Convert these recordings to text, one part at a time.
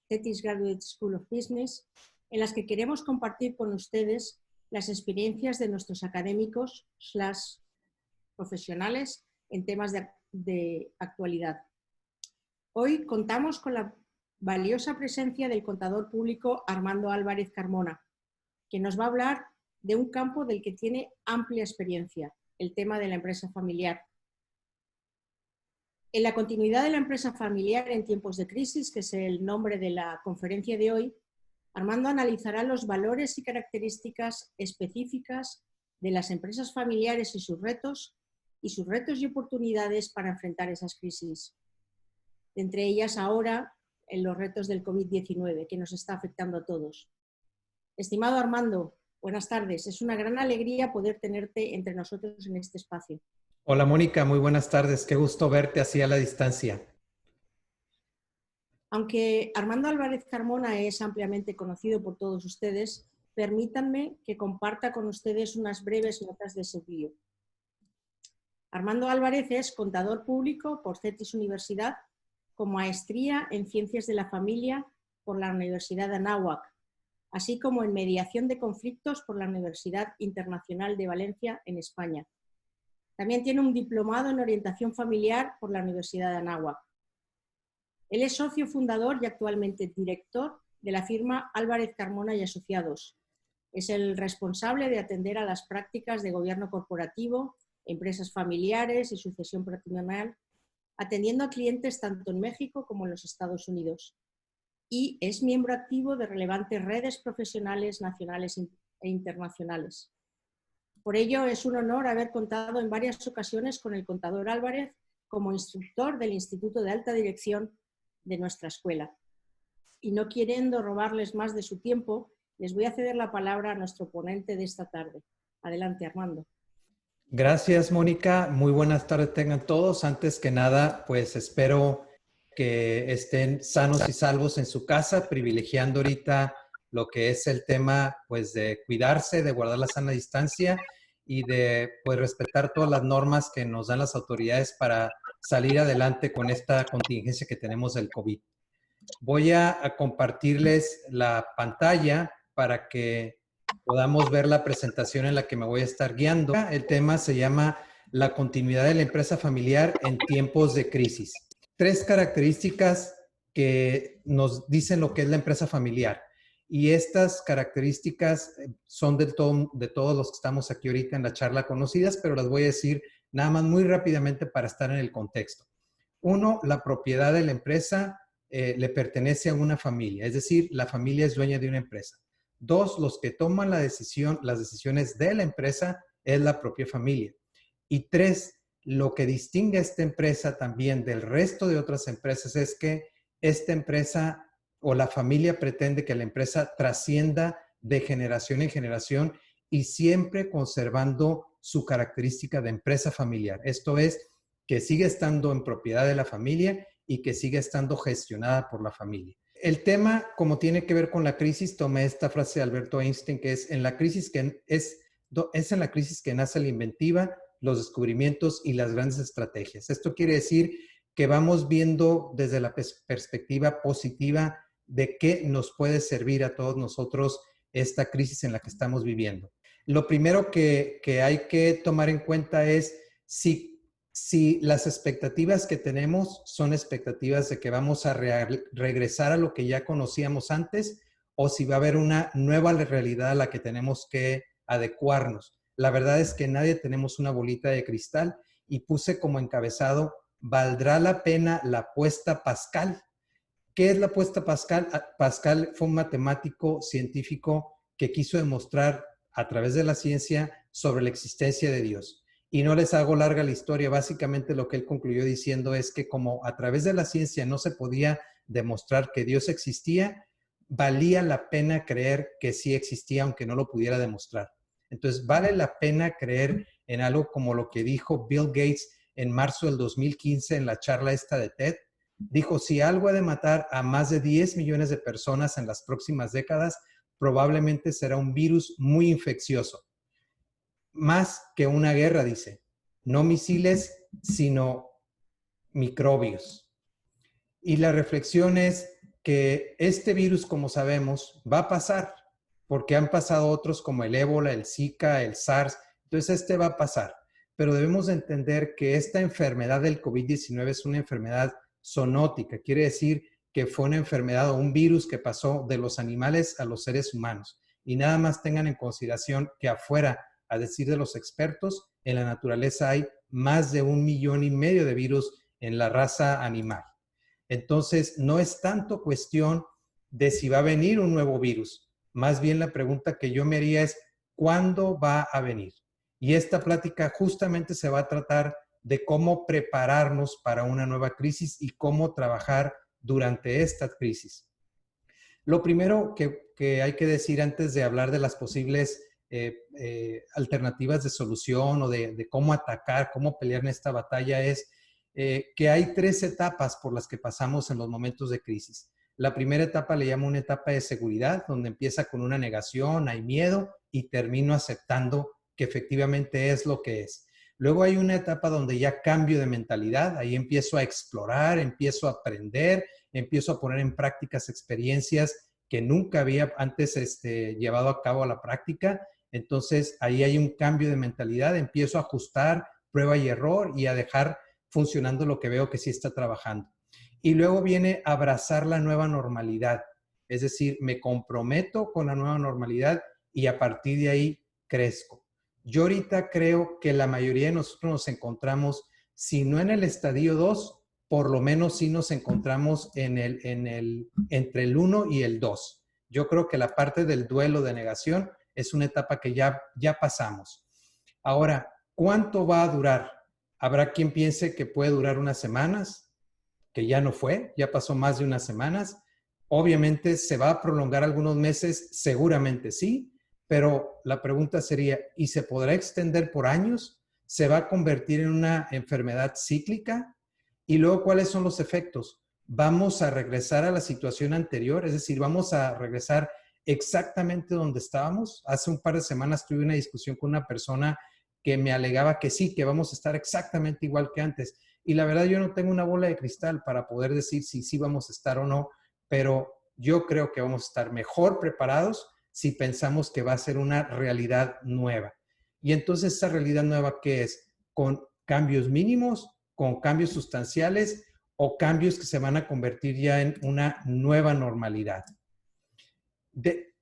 Thetis Graduate School of Business, en las que queremos compartir con ustedes las experiencias de nuestros académicos / profesionales en temas de actualidad. Hoy contamos con la valiosa presencia del contador público Armando Álvarez Carmona, que nos va a hablar de un campo del que tiene amplia experiencia, el tema de la empresa familiar. En la continuidad de la empresa familiar en tiempos de crisis, que es el nombre de la conferencia de hoy, Armando analizará los valores y características específicas de las empresas familiares y sus retos y oportunidades para enfrentar esas crisis. Entre ellas ahora, en los retos del COVID-19, que nos está afectando a todos. Estimado Armando, buenas tardes. Es una gran alegría poder tenerte entre nosotros en este espacio. Hola Mónica, muy buenas tardes. Qué gusto verte así a la distancia. Aunque Armando Álvarez Carmona es ampliamente conocido por todos ustedes, permítanme que comparta con ustedes unas breves notas de su bio. Armando Álvarez es contador público por Thetis Universidad, con maestría en Ciencias de la Familia por la Universidad de Anáhuac, así como en Mediación de Conflictos por la Universidad Internacional de Valencia en España. También tiene un diplomado en Orientación Familiar por la Universidad de Anáhuac. Él es socio fundador y actualmente director de la firma Álvarez Carmona y Asociados. Es el responsable de atender a las prácticas de gobierno corporativo, empresas familiares y sucesión patrimonial, atendiendo a clientes tanto en México como en los Estados Unidos. Y es miembro activo de relevantes redes profesionales nacionales e internacionales. Por ello, es un honor haber contado en varias ocasiones con el contador Álvarez como instructor del Instituto de Alta Dirección de nuestra escuela. Y no queriendo robarles más de su tiempo, les voy a ceder la palabra a nuestro ponente de esta tarde. Adelante, Armando. Gracias, Mónica. Muy buenas tardes tengan todos. Antes que nada, pues espero que estén sanos y salvos en su casa, privilegiando ahorita lo que es el tema, pues, de cuidarse, de guardar la sana distancia y de, pues, respetar todas las normas que nos dan las autoridades para salir adelante con esta contingencia que tenemos del COVID. Voy a compartirles la pantalla para que podamos ver la presentación en la que me voy a estar guiando. El tema se llama la continuidad de la empresa familiar en tiempos de crisis. 3 características que nos dicen lo que es la empresa familiar. Y estas características son de todos los que estamos aquí ahorita en la charla conocidas, pero las voy a decir nada más muy rápidamente para estar en el contexto. 1, la propiedad de la empresa le pertenece a una familia, es decir, la familia es dueña de una empresa. 2, los que toman las decisiones de la empresa es la propia familia. Y 3, lo que distingue a esta empresa también del resto de otras empresas es que esta empresa o la familia pretende que la empresa trascienda de generación en generación y siempre conservando su característica de empresa familiar. Esto es, que sigue estando en propiedad de la familia y que sigue estando gestionada por la familia. El tema, como tiene que ver con la crisis, tomé esta frase de Alberto Einstein, que es en la crisis que es en la crisis que nace la inventiva, los descubrimientos y las grandes estrategias. Esto quiere decir que vamos viendo desde la perspectiva positiva de qué nos puede servir a todos nosotros esta crisis en la que estamos viviendo. Lo primero que hay que tomar en cuenta es si las expectativas que tenemos son expectativas de que vamos a regresar a lo que ya conocíamos antes o si va a haber una nueva realidad a la que tenemos que adecuarnos. La verdad es que nadie tenemos una bolita de cristal y puse como encabezado, ¿valdrá la pena la apuesta Pascal? ¿Qué es la apuesta Pascal? Pascal fue un matemático científico que quiso demostrar a través de la ciencia sobre la existencia de Dios. Y no les hago larga la historia, básicamente lo que él concluyó diciendo es que como a través de la ciencia no se podía demostrar que Dios existía, valía la pena creer que sí existía aunque no lo pudiera demostrar. Entonces vale la pena creer en algo como lo que dijo Bill Gates en marzo del 2015 en la charla esta de TED. Dijo, si algo ha de matar a más de 10 millones de personas en las próximas décadas, probablemente será un virus muy infeccioso. Más que una guerra, dice. No misiles, sino microbios. Y la reflexión es que este virus, como sabemos, va a pasar, porque han pasado otros como el ébola, el Zika, el SARS. Entonces, este va a pasar. Pero debemos de entender que esta enfermedad del COVID-19 es una enfermedad zoonótica. Quiere decir que fue una enfermedad o un virus que pasó de los animales a los seres humanos. Y nada más tengan en consideración que afuera, a decir de los expertos, en la naturaleza hay más de 1,5 millones de virus en la raza animal. Entonces, no es tanto cuestión de si va a venir un nuevo virus. Más bien la pregunta que yo me haría es, ¿cuándo va a venir? Y esta plática justamente se va a tratar de cómo prepararnos para una nueva crisis y cómo trabajar durante esta crisis. Lo primero que hay que decir antes de hablar de las posibles alternativas de solución o de cómo atacar, cómo pelear en esta batalla es que hay 3 etapas por las que pasamos en los momentos de crisis. La primera etapa le llamo una etapa de seguridad, donde empieza con una negación, hay miedo y termino aceptando que efectivamente es lo que es. Luego hay una etapa donde ya cambio de mentalidad, ahí empiezo a explorar, empiezo a aprender, empiezo a poner en prácticas experiencias que nunca había antes llevado a cabo a la práctica. Entonces ahí hay un cambio de mentalidad, empiezo a ajustar, prueba y error y a dejar funcionando lo que veo que sí está trabajando. Y luego viene abrazar la nueva normalidad, es decir, me comprometo con la nueva normalidad y a partir de ahí crezco. Yo ahorita creo que la mayoría de nosotros nos encontramos, si no en el estadio 2, por lo menos sí nos encontramos entre el 1 y el 2. Yo creo que la parte del duelo de negación es una etapa que ya pasamos. Ahora, ¿cuánto va a durar? Habrá quien piense que puede durar unas semanas, que ya no fue, ya pasó más de unas semanas. Obviamente se va a prolongar algunos meses, seguramente sí, pero la pregunta sería, ¿y se podrá extender por años? ¿Se va a convertir en una enfermedad cíclica? Y luego, ¿cuáles son los efectos? ¿Vamos a regresar a la situación anterior? Es decir, ¿vamos a regresar exactamente donde estábamos? Hace un par de semanas tuve una discusión con una persona que me alegaba que sí, que vamos a estar exactamente igual que antes. Y la verdad, yo no tengo una bola de cristal para poder decir si sí vamos a estar o no, pero yo creo que vamos a estar mejor preparados si pensamos que va a ser una realidad nueva. Y entonces, ¿esa realidad nueva qué es? ¿Con cambios mínimos, con cambios sustanciales o cambios que se van a convertir ya en una nueva normalidad?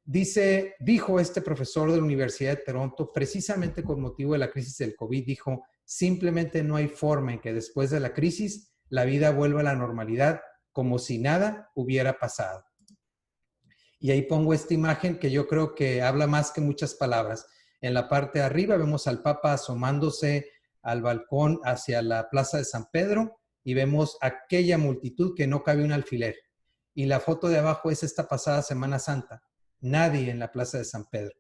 Dijo este profesor de la Universidad de Toronto, precisamente con motivo de la crisis del COVID, dijo, simplemente no hay forma en que después de la crisis la vida vuelva a la normalidad como si nada hubiera pasado. Y ahí pongo esta imagen que yo creo que habla más que muchas palabras. En la parte de arriba vemos al Papa asomándose al balcón hacia la Plaza de San Pedro y vemos aquella multitud que no cabe un alfiler. Y la foto de abajo es esta pasada Semana Santa. Nadie en la Plaza de San Pedro.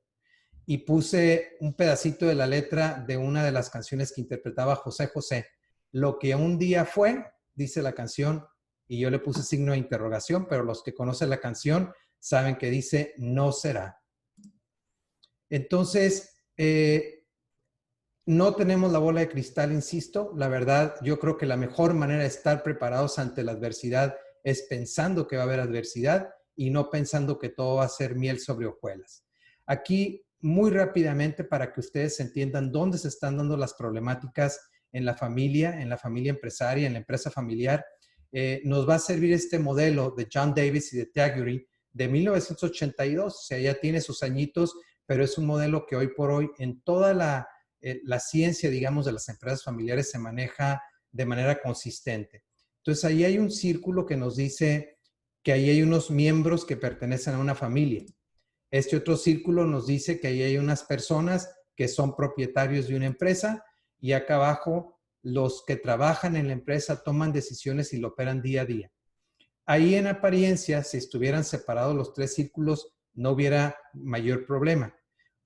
Y puse un pedacito de la letra de una de las canciones que interpretaba José José. Lo que un día fue, dice la canción, y yo le puse signo de interrogación, pero los que conocen la canción saben que dice no será. Entonces, no tenemos la bola de cristal, insisto. La verdad, yo creo que la mejor manera de estar preparados ante la adversidad es pensando que va a haber adversidad y no pensando que todo va a ser miel sobre hojuelas. Aquí, muy rápidamente, para que ustedes entiendan dónde se están dando las problemáticas en la familia empresaria, en la empresa familiar, nos va a servir este modelo de John Davis y de Taguiery de 1982. O sea, ya tiene sus añitos, pero es un modelo que hoy por hoy en toda la ciencia, digamos, de las empresas familiares se maneja de manera consistente. Entonces, ahí hay un círculo que nos dice que ahí hay unos miembros que pertenecen a una familia. Este otro círculo nos dice que ahí hay unas personas que son propietarios de una empresa y acá abajo los que trabajan en la empresa toman decisiones y lo operan día a día. Ahí en apariencia, si estuvieran separados los 3 círculos, no hubiera mayor problema.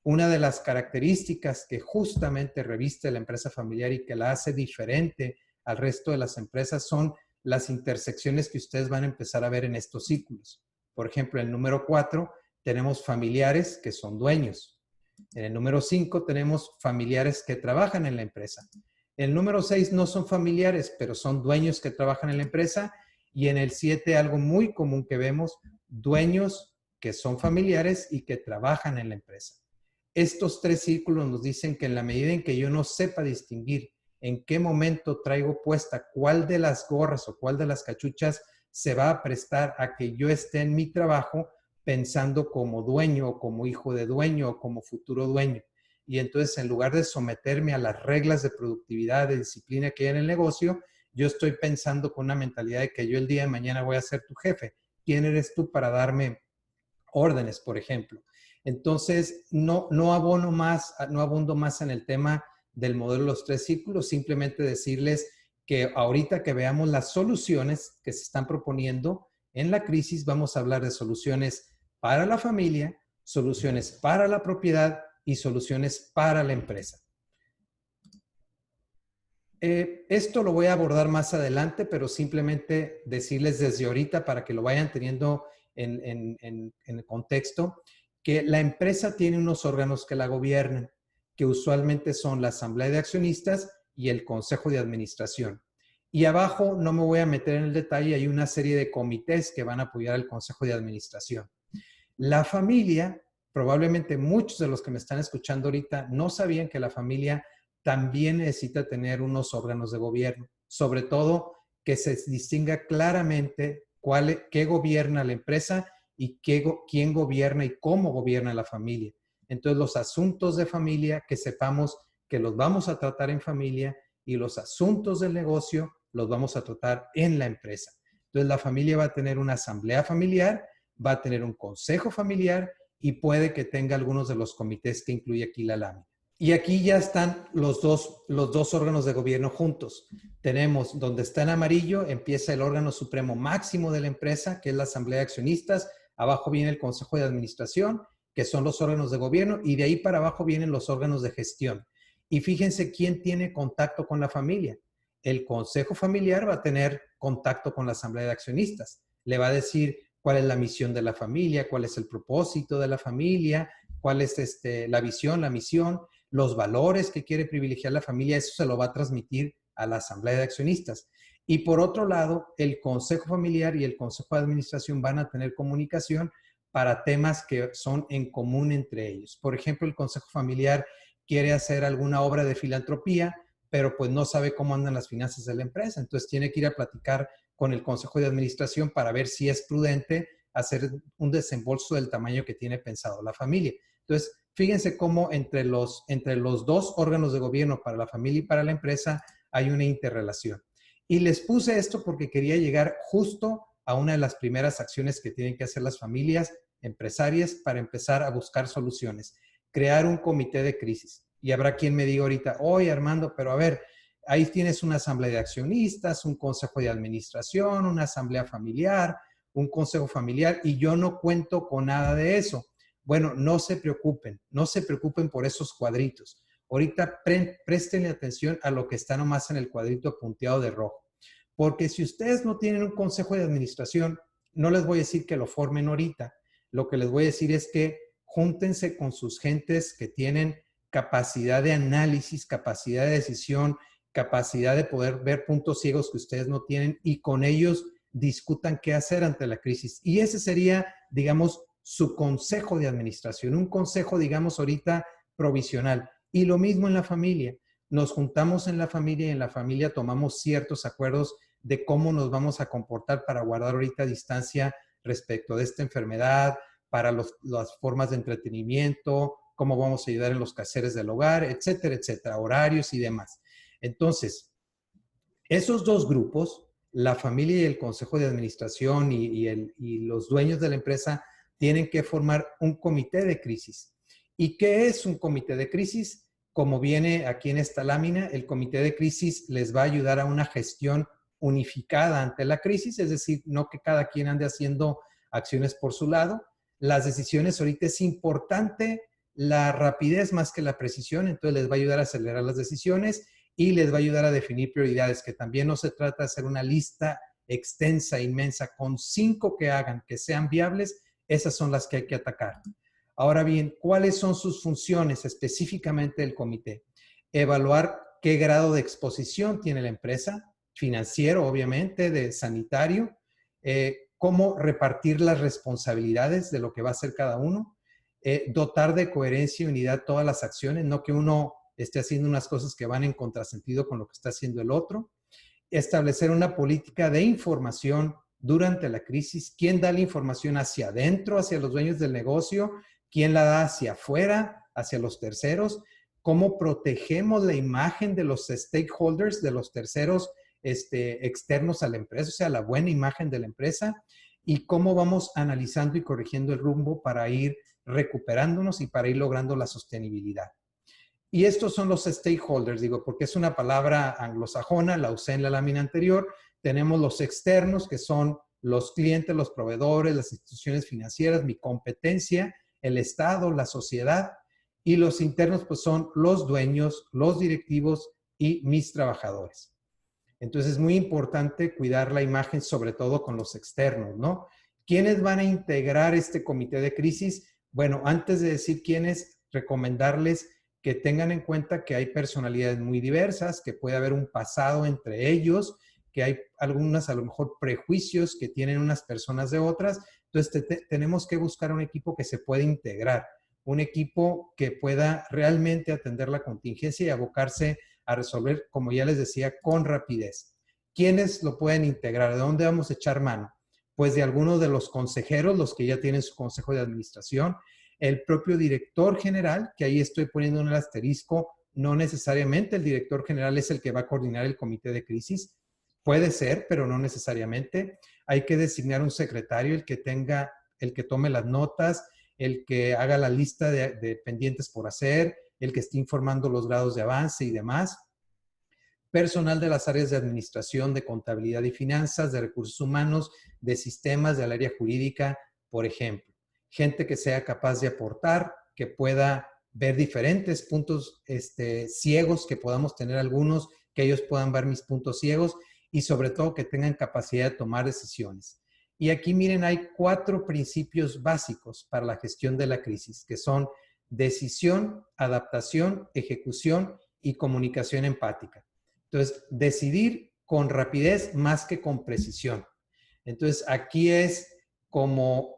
Una de las características que justamente reviste la empresa familiar y que la hace diferente al resto de las empresas son las intersecciones que ustedes van a empezar a ver en estos círculos. Por ejemplo, en el número 4 tenemos familiares que son dueños. En el número 5 tenemos familiares que trabajan en la empresa. En el número 6 no son familiares, pero son dueños que trabajan en la empresa. Y en el 7, algo muy común que vemos, dueños que son familiares y que trabajan en la empresa. Estos 3 círculos nos dicen que en la medida en que yo no sepa distinguir en qué momento traigo puesta cuál de las gorras o cuál de las cachuchas se va a prestar a que yo esté en mi trabajo pensando como dueño o como hijo de dueño o como futuro dueño. Y entonces, en lugar de someterme a las reglas de productividad, de disciplina que hay en el negocio, yo estoy pensando con una mentalidad de que yo el día de mañana voy a ser tu jefe. ¿Quién eres tú para darme órdenes, por ejemplo? Entonces, no abundo más en el tema del modelo de los 3 círculos, simplemente decirles que ahorita que veamos las soluciones que se están proponiendo en la crisis, vamos a hablar de soluciones para la familia, soluciones para la propiedad y soluciones para la empresa. Esto lo voy a abordar más adelante, pero simplemente decirles desde ahorita para que lo vayan teniendo en el contexto, que la empresa tiene unos órganos que la gobiernan, que usualmente son la asamblea de accionistas y el consejo de administración. Y abajo, no me voy a meter en el detalle, hay una serie de comités que van a apoyar al consejo de administración. La familia, probablemente muchos de los que me están escuchando ahorita no sabían que la familia también necesita tener unos órganos de gobierno, sobre todo que se distinga claramente qué gobierna la empresa y quién gobierna y cómo gobierna la familia. Entonces, los asuntos de familia, que sepamos que los vamos a tratar en familia, y los asuntos del negocio los vamos a tratar en la empresa. Entonces, la familia va a tener una asamblea familiar, va a tener un consejo familiar y puede que tenga algunos de los comités que incluye aquí la lámina. Y aquí ya están los dos órganos de gobierno juntos. Tenemos, donde está en amarillo, empieza el órgano supremo máximo de la empresa, que es la asamblea de accionistas. Abajo viene el consejo de administración, que son los órganos de gobierno, y de ahí para abajo vienen los órganos de gestión. Y fíjense quién tiene contacto con la familia. El consejo familiar va a tener contacto con la asamblea de accionistas. Le va a decir cuál es la misión de la familia, cuál es el propósito de la familia, cuál es la visión, la misión, los valores que quiere privilegiar la familia. Eso se lo va a transmitir a la asamblea de accionistas. Y por otro lado, el consejo familiar y el consejo de administración van a tener comunicación para temas que son en común entre ellos. Por ejemplo, el consejo familiar quiere hacer alguna obra de filantropía, pero pues no sabe cómo andan las finanzas de la empresa. Entonces tiene que ir a platicar con el consejo de administración para ver si es prudente hacer un desembolso del tamaño que tiene pensado la familia. Entonces, fíjense cómo entre los dos órganos de gobierno para la familia y para la empresa hay una interrelación. Y les puse esto porque quería llegar justo a una de las primeras acciones que tienen que hacer las familias empresarias para empezar a buscar soluciones. Crear un comité de crisis. Y habrá quien me diga ahorita, oye Armando, pero a ver, ahí tienes una asamblea de accionistas, un consejo de administración, una asamblea familiar, un consejo familiar, y yo no cuento con nada de eso. Bueno, no se preocupen por esos cuadritos. Ahorita préstenle atención a lo que está nomás en el cuadrito punteado de rojo. Porque si ustedes no tienen un consejo de administración, no les voy a decir que lo formen ahorita. Lo que les voy a decir es que júntense con sus gentes que tienen capacidad de análisis, capacidad de decisión, capacidad de poder ver puntos ciegos que ustedes no tienen, y con ellos discutan qué hacer ante la crisis. Y ese sería, digamos, su consejo de administración, un consejo, digamos, ahorita provisional. Y lo mismo en la familia. Nos juntamos en la familia y en la familia tomamos ciertos acuerdos de cómo nos vamos a comportar para guardar ahorita distancia respecto de esta enfermedad, para las formas de entretenimiento, cómo vamos a ayudar en los quehaceres del hogar, etcétera, etcétera, horarios y demás. Entonces, esos dos grupos, la familia y el consejo de administración y los dueños de la empresa, tienen que formar un comité de crisis. ¿Y qué es un comité de crisis? Como viene aquí en esta lámina, el comité de crisis les va a ayudar a una gestión unificada ante la crisis, es decir, no que cada quien ande haciendo acciones por su lado. Las decisiones, ahorita es importante la rapidez más que la precisión, entonces les va a ayudar a acelerar las decisiones y les va a ayudar a definir prioridades, que también no se trata de hacer una lista extensa, inmensa, con 5 que hagan, que sean viables, esas son las que hay que atacar. Ahora bien, ¿cuáles son sus funciones específicamente del comité? Evaluar qué grado de exposición tiene la empresa, financiero, obviamente, de sanitario, cómo repartir las responsabilidades de lo que va a hacer cada uno, dotar de coherencia y unidad todas las acciones, no que uno esté haciendo unas cosas que van en contrasentido con lo que está haciendo el otro, establecer una política de información durante la crisis, quién da la información hacia adentro, hacia los dueños del negocio, quién la da hacia afuera, hacia los terceros, cómo protegemos la imagen de los stakeholders, de los terceros externos a la empresa, o sea, la buena imagen de la empresa, y cómo vamos analizando y corrigiendo el rumbo para ir recuperándonos y para ir logrando la sostenibilidad. Y estos son los stakeholders, digo, porque es una palabra anglosajona, la usé en la lámina anterior. Tenemos los externos, que son los clientes, los proveedores, las instituciones financieras, mi competencia, el Estado, la sociedad. Y los internos, pues son los dueños, los directivos y mis trabajadores. Entonces es muy importante cuidar la imagen, sobre todo con los externos, ¿no? ¿Quiénes van a integrar este comité de crisis? Bueno, antes de decir quiénes, recomendarles que tengan en cuenta que hay personalidades muy diversas, que puede haber un pasado entre ellos, que hay algunas, a lo mejor, prejuicios que tienen unas personas de otras. Entonces, tenemos que buscar un equipo que se pueda integrar, un equipo que pueda realmente atender la contingencia y abocarse a resolver, como ya les decía, con rapidez. ¿Quiénes lo pueden integrar? ¿De dónde vamos a echar mano? Pues de algunos de los consejeros, los que ya tienen su consejo de administración, el propio director general, que ahí estoy poniendo un asterisco, no necesariamente el director general es el que va a coordinar el comité de crisis, puede ser, pero no necesariamente. Hay que designar un secretario, el que tome las notas, el que haga la lista de pendientes por hacer, el que esté informando los grados de avance y demás. Personal de las áreas de administración, de contabilidad y finanzas, de recursos humanos, de sistemas, del área jurídica, por ejemplo. Gente que sea capaz de aportar, que pueda ver diferentes puntos ciegos, que podamos tener algunos, que ellos puedan ver mis puntos ciegos y sobre todo que tengan capacidad de tomar decisiones. Y aquí miren, hay 4 principios básicos para la gestión de la crisis, que son decisión, adaptación, ejecución y comunicación empática. Entonces, decidir con rapidez más que con precisión. Entonces, aquí es como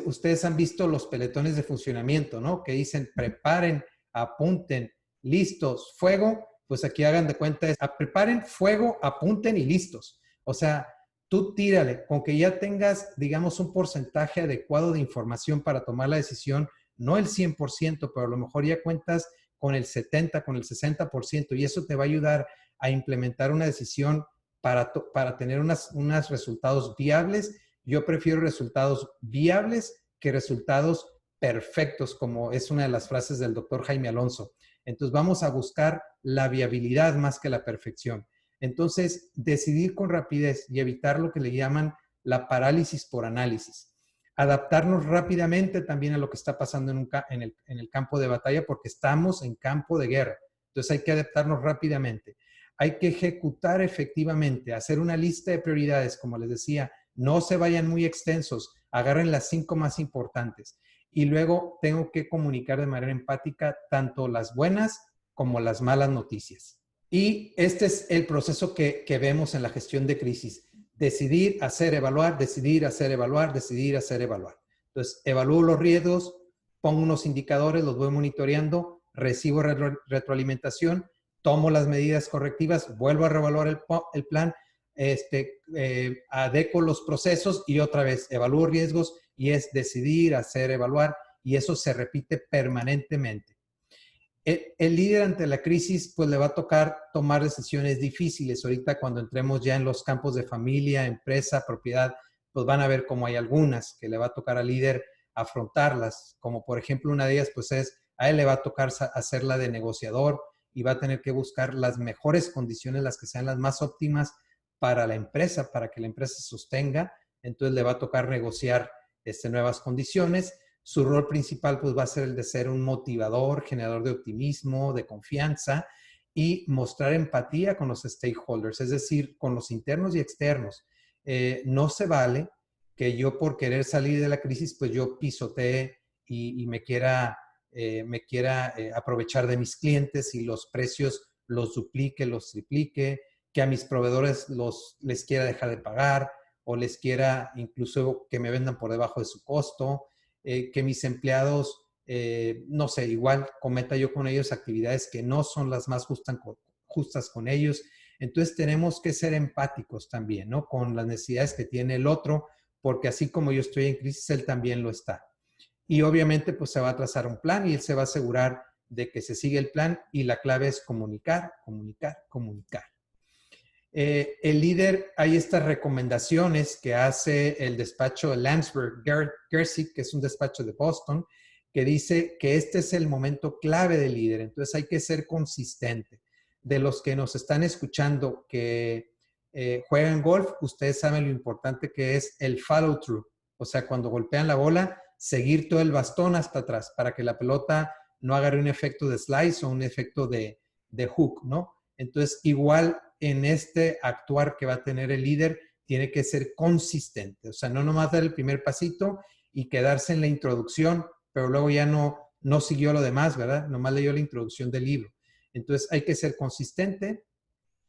ustedes han visto los peletones de funcionamiento, ¿no? Que dicen preparen, apunten, listos, fuego. Pues aquí hagan de cuenta es preparen, fuego, apunten y listos. O sea, tú tírale, con que ya tengas, digamos, un porcentaje adecuado de información para tomar la decisión, no el 100%, pero a lo mejor ya cuentas con el 70%, con el 60%, y eso te va a ayudar a implementar una decisión para tener unos resultados viables. Yo prefiero resultados viables que resultados perfectos, como es una de las frases del doctor Jaime Alonso. Entonces vamos a buscar la viabilidad más que la perfección. Entonces, decidir con rapidez y evitar lo que le llaman la parálisis por análisis. Adaptarnos rápidamente también a lo que está pasando en el campo de batalla, porque estamos en campo de guerra. Entonces hay que adaptarnos rápidamente. Hay que ejecutar efectivamente, hacer una lista de prioridades, como les decía, no se vayan muy extensos, agarren las 5 más importantes. Y luego tengo que comunicar de manera empática tanto las buenas como las malas noticias. Y este es el proceso que vemos en la gestión de crisis. Decidir, hacer, evaluar, decidir, hacer, evaluar, decidir, hacer, evaluar. Entonces, evalúo los riesgos, pongo unos indicadores, los voy monitoreando, recibo retroalimentación, tomo las medidas correctivas, vuelvo a reevaluar el plan, adecuo los procesos y otra vez evalúo riesgos y es decidir, hacer, evaluar y eso se repite permanentemente. El líder ante la crisis pues le va a tocar tomar decisiones difíciles. Ahorita cuando entremos ya en los campos de familia, empresa, propiedad, pues van a ver cómo hay algunas que le va a tocar al líder afrontarlas, como por ejemplo una de ellas pues a él le va a tocar hacerla de negociador y va a tener que buscar las mejores condiciones, las que sean las más óptimas para la empresa, para que la empresa se sostenga. Entonces le va a tocar negociar nuevas condiciones. Su rol principal pues va a ser el de ser un motivador, generador de optimismo, de confianza y mostrar empatía con los stakeholders, es decir, con los internos y externos. No se vale que yo por querer salir de la crisis pues yo pisotee y me quiera aprovechar de mis clientes y los precios los duplique, los triplique, que a mis proveedores les quiera dejar de pagar o les quiera incluso que me vendan por debajo de su costo, que mis empleados, no sé, igual cometa yo con ellos actividades que no son las más justas con ellos. Entonces tenemos que ser empáticos también, ¿no? Con las necesidades que tiene el otro, porque así como yo estoy en crisis, él también lo está. Y obviamente pues se va a trazar un plan y él se va a asegurar de que se sigue el plan y la clave es comunicar, comunicar, comunicar. El líder, hay estas recomendaciones que hace el despacho de Landsberg Gersig, que es un despacho de Boston, que dice que este es el momento clave del líder. Entonces hay que ser consistente. De los que nos están escuchando que juegan golf, ustedes saben lo importante que es el follow through. O sea, cuando golpean la bola, seguir todo el bastón hasta atrás para que la pelota no agarre un efecto de slice o un efecto de hook, ¿no? Entonces, igual en este actuar que va a tener el líder, tiene que ser consistente. O sea, no nomás dar el primer pasito y quedarse en la introducción, pero luego ya no siguió lo demás, ¿verdad? Nomás leyó la introducción del libro. Entonces, hay que ser consistente,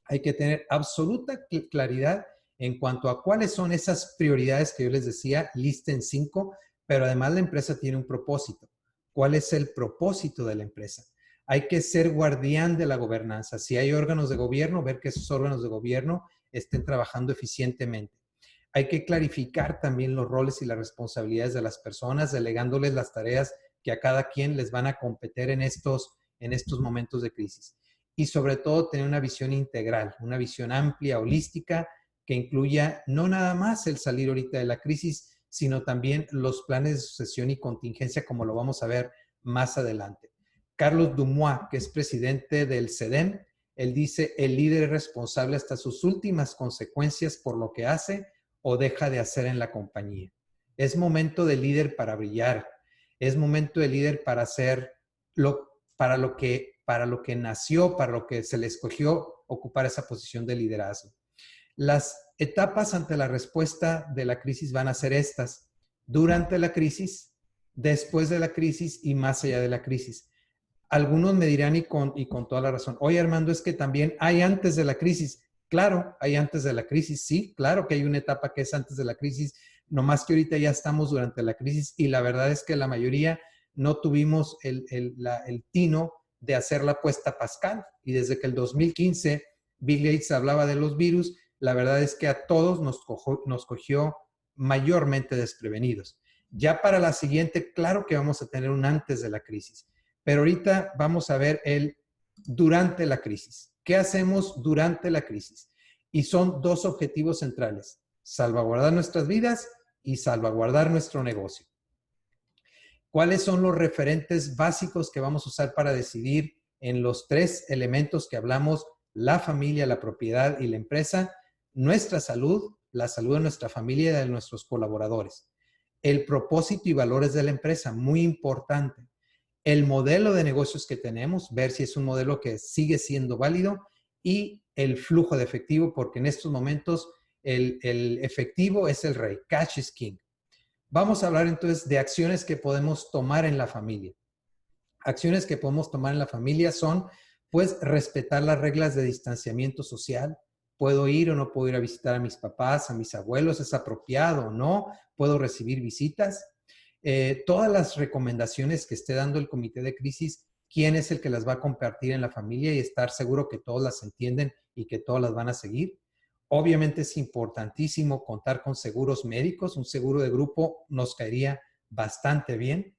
hay que tener absoluta claridad en cuanto a cuáles son esas prioridades que yo les decía, listen 5, pero además la empresa tiene un propósito. ¿Cuál es el propósito de la empresa? Hay que ser guardián de la gobernanza. Si hay órganos de gobierno, ver que esos órganos de gobierno estén trabajando eficientemente. Hay que clarificar también los roles y las responsabilidades de las personas, delegándoles las tareas que a cada quien les van a competir en estos momentos de crisis. Y sobre todo tener una visión integral, una visión amplia, holística, que incluya no nada más el salir ahorita de la crisis, sino también los planes de sucesión y contingencia, como lo vamos a ver más adelante. Carlos Dumois, que es presidente del CEDEM, él dice, el líder es responsable hasta sus últimas consecuencias por lo que hace o deja de hacer en la compañía. Es momento de líder para brillar. Es momento de líder para hacer para lo que nació, para lo que se le escogió ocupar esa posición de liderazgo. Las etapas ante la respuesta de la crisis van a ser estas: durante la crisis, después de la crisis y más allá de la crisis. Algunos me dirán y con toda la razón, oye Armando, es que también hay antes de la crisis. Claro, hay antes de la crisis, sí, claro que hay una etapa que es antes de la crisis, nomás que ahorita ya estamos durante la crisis y la verdad es que la mayoría no tuvimos el tino de hacer la apuesta Pascal. Y desde que el 2015 Bill Gates hablaba de los virus, la verdad es que a todos nos cogió mayormente desprevenidos. Ya para la siguiente, claro que vamos a tener un antes de la crisis. Pero ahorita vamos a ver el durante la crisis. ¿Qué hacemos durante la crisis? Y son dos objetivos centrales: salvaguardar nuestras vidas y salvaguardar nuestro negocio. ¿Cuáles son los referentes básicos que vamos a usar para decidir en los tres elementos que hablamos: la familia, la propiedad y la empresa? Nuestra salud, la salud de nuestra familia y de nuestros colaboradores. El propósito y valores de la empresa, muy importante. El modelo de negocios que tenemos, ver si es un modelo que sigue siendo válido, y el flujo de efectivo, porque en estos momentos el efectivo es el rey, cash is king. Vamos a hablar entonces de acciones que podemos tomar en la familia. Acciones que podemos tomar en la familia son, pues, respetar las reglas de distanciamiento social. ¿Puedo ir o no puedo ir a visitar a mis papás, a mis abuelos? ¿Es apropiado o no? ¿Puedo recibir visitas? Todas las recomendaciones que esté dando el comité de crisis, quién es el que las va a compartir en la familia y estar seguro que todos las entienden y que todas las van a seguir. Obviamente es importantísimo contar con seguros médicos. Un seguro de grupo nos caería bastante bien.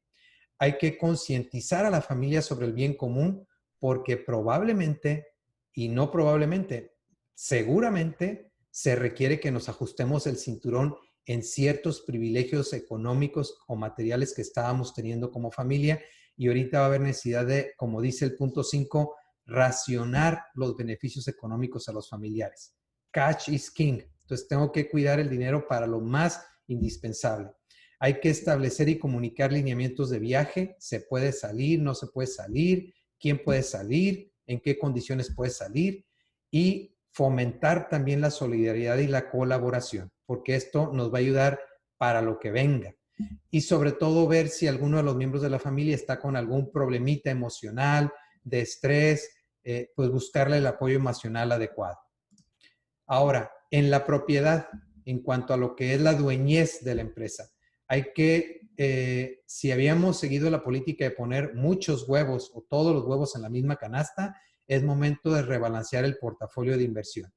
Hay que concientizar a la familia sobre el bien común, porque probablemente, y no probablemente, seguramente se requiere que nos ajustemos el cinturón en ciertos privilegios económicos o materiales que estábamos teniendo como familia, y ahorita va a haber necesidad de, como dice el punto 5, racionar los beneficios económicos a los familiares. Cash is king. Entonces tengo que cuidar el dinero para lo más indispensable. Hay que establecer y comunicar lineamientos de viaje. ¿Se puede salir? ¿No se puede salir? ¿Quién puede salir? ¿En qué condiciones puede salir? Y fomentar también la solidaridad y la colaboración, porque esto nos va a ayudar para lo que venga. Y sobre todo ver si alguno de los miembros de la familia está con algún problemita emocional, de estrés, pues buscarle el apoyo emocional adecuado. Ahora, en la propiedad, en cuanto a lo que es la dueñez de la empresa, hay que, si habíamos seguido la política de poner muchos huevos o todos los huevos en la misma canasta, es momento de rebalancear el portafolio de inversión.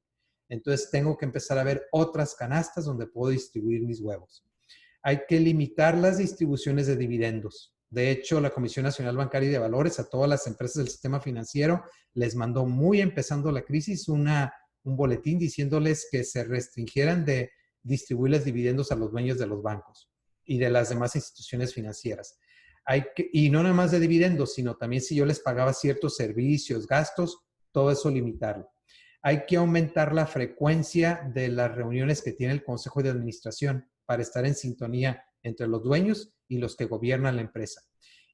Entonces, tengo que empezar a ver otras canastas donde puedo distribuir mis huevos. Hay que limitar las distribuciones de dividendos. De hecho, la Comisión Nacional Bancaria y de Valores a todas las empresas del sistema financiero les mandó, muy empezando la crisis, un boletín diciéndoles que se restringieran de distribuirles dividendos a los dueños de los bancos y de las demás instituciones financieras. Y no nada más de dividendos, sino también si yo les pagaba ciertos servicios, gastos, todo eso limitarlo. Hay que aumentar la frecuencia de las reuniones que tiene el Consejo de Administración para estar en sintonía entre los dueños y los que gobiernan la empresa.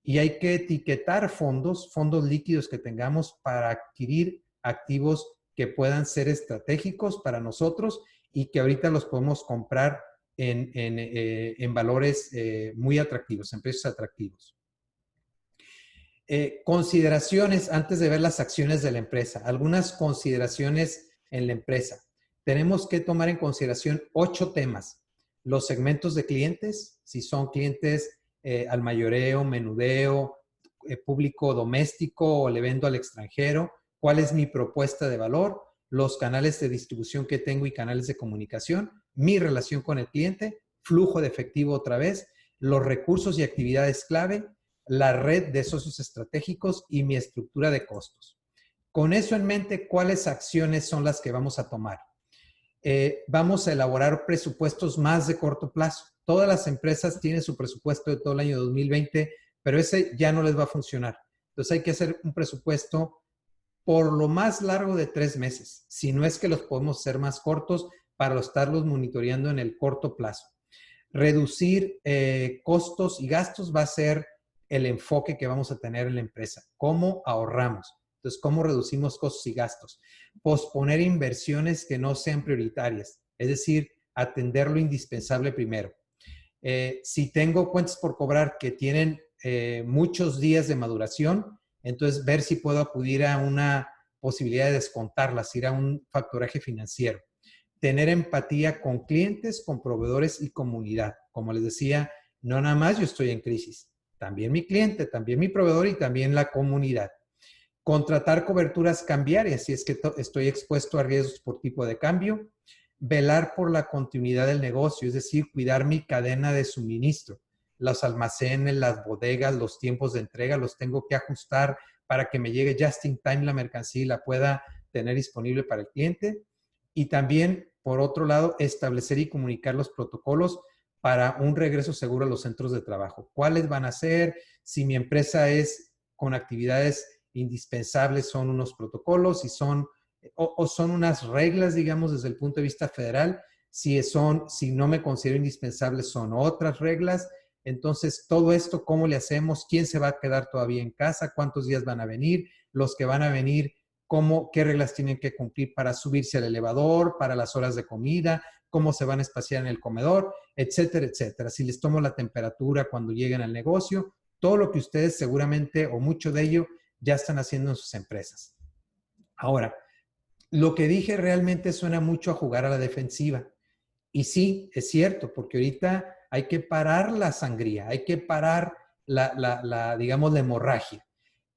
Y hay que etiquetar fondos líquidos que tengamos para adquirir activos que puedan ser estratégicos para nosotros y que ahorita los podemos comprar en valores muy atractivos, en precios atractivos. Consideraciones antes de ver las acciones de la empresa. Algunas consideraciones en la empresa. Tenemos que tomar en consideración 8 temas. Los segmentos de clientes, si son clientes al mayoreo, menudeo, público doméstico o le vendo al extranjero. ¿Cuál es mi propuesta de valor? Los canales de distribución que tengo y canales de comunicación. Mi relación con el cliente. Flujo de efectivo otra vez. Los recursos y actividades clave. La red de socios estratégicos y mi estructura de costos. Con eso en mente, ¿cuáles acciones son las que vamos a tomar? Vamos a elaborar presupuestos más de corto plazo. Todas las empresas tienen su presupuesto de todo el año 2020, pero ese ya no les va a funcionar. Entonces hay que hacer un presupuesto por lo más largo de 3 meses, si no es que los podemos hacer más cortos para estarlos monitoreando en el corto plazo. Reducir costos y gastos va a ser el enfoque que vamos a tener en la empresa. ¿Cómo ahorramos? Entonces, ¿cómo reducimos costos y gastos? Posponer inversiones que no sean prioritarias, es decir, atender lo indispensable primero. Si tengo cuentas por cobrar que tienen muchos días de maduración, entonces ver si puedo acudir a una posibilidad de descontarlas, ir a un factoraje financiero. Tener empatía con clientes, con proveedores y comunidad. Como les decía, no nada más yo estoy en crisis, también mi cliente, también mi proveedor y también la comunidad. Contratar coberturas cambiarias si es que estoy expuesto a riesgos por tipo de cambio. Velar por la continuidad del negocio, es decir, cuidar mi cadena de suministro. Los almacenes, las bodegas, los tiempos de entrega los tengo que ajustar para que me llegue just in time la mercancía y la pueda tener disponible para el cliente. Y también, por otro lado, establecer y comunicar los protocolos para un regreso seguro a los centros de trabajo. ¿Cuáles van a ser? Si mi empresa es con actividades indispensables, son unos protocolos, si son unas reglas, digamos, desde el punto de vista federal. Si no me considero indispensable, son otras reglas. Entonces, todo esto, ¿cómo le hacemos? ¿Quién se va a quedar todavía en casa? ¿Cuántos días van a venir? Los que van a venir, ¿qué reglas tienen que cumplir para subirse al elevador, para las horas de comida? ¿Cómo se van a espaciar en el comedor? Etcétera, etcétera. Si les tomo la temperatura cuando lleguen al negocio, todo lo que ustedes seguramente, o mucho de ello, ya están haciendo en sus empresas. Ahora, lo que dije realmente suena mucho a jugar a la defensiva. Y sí, es cierto, porque ahorita hay que parar la sangría, hay que parar digamos, la hemorragia.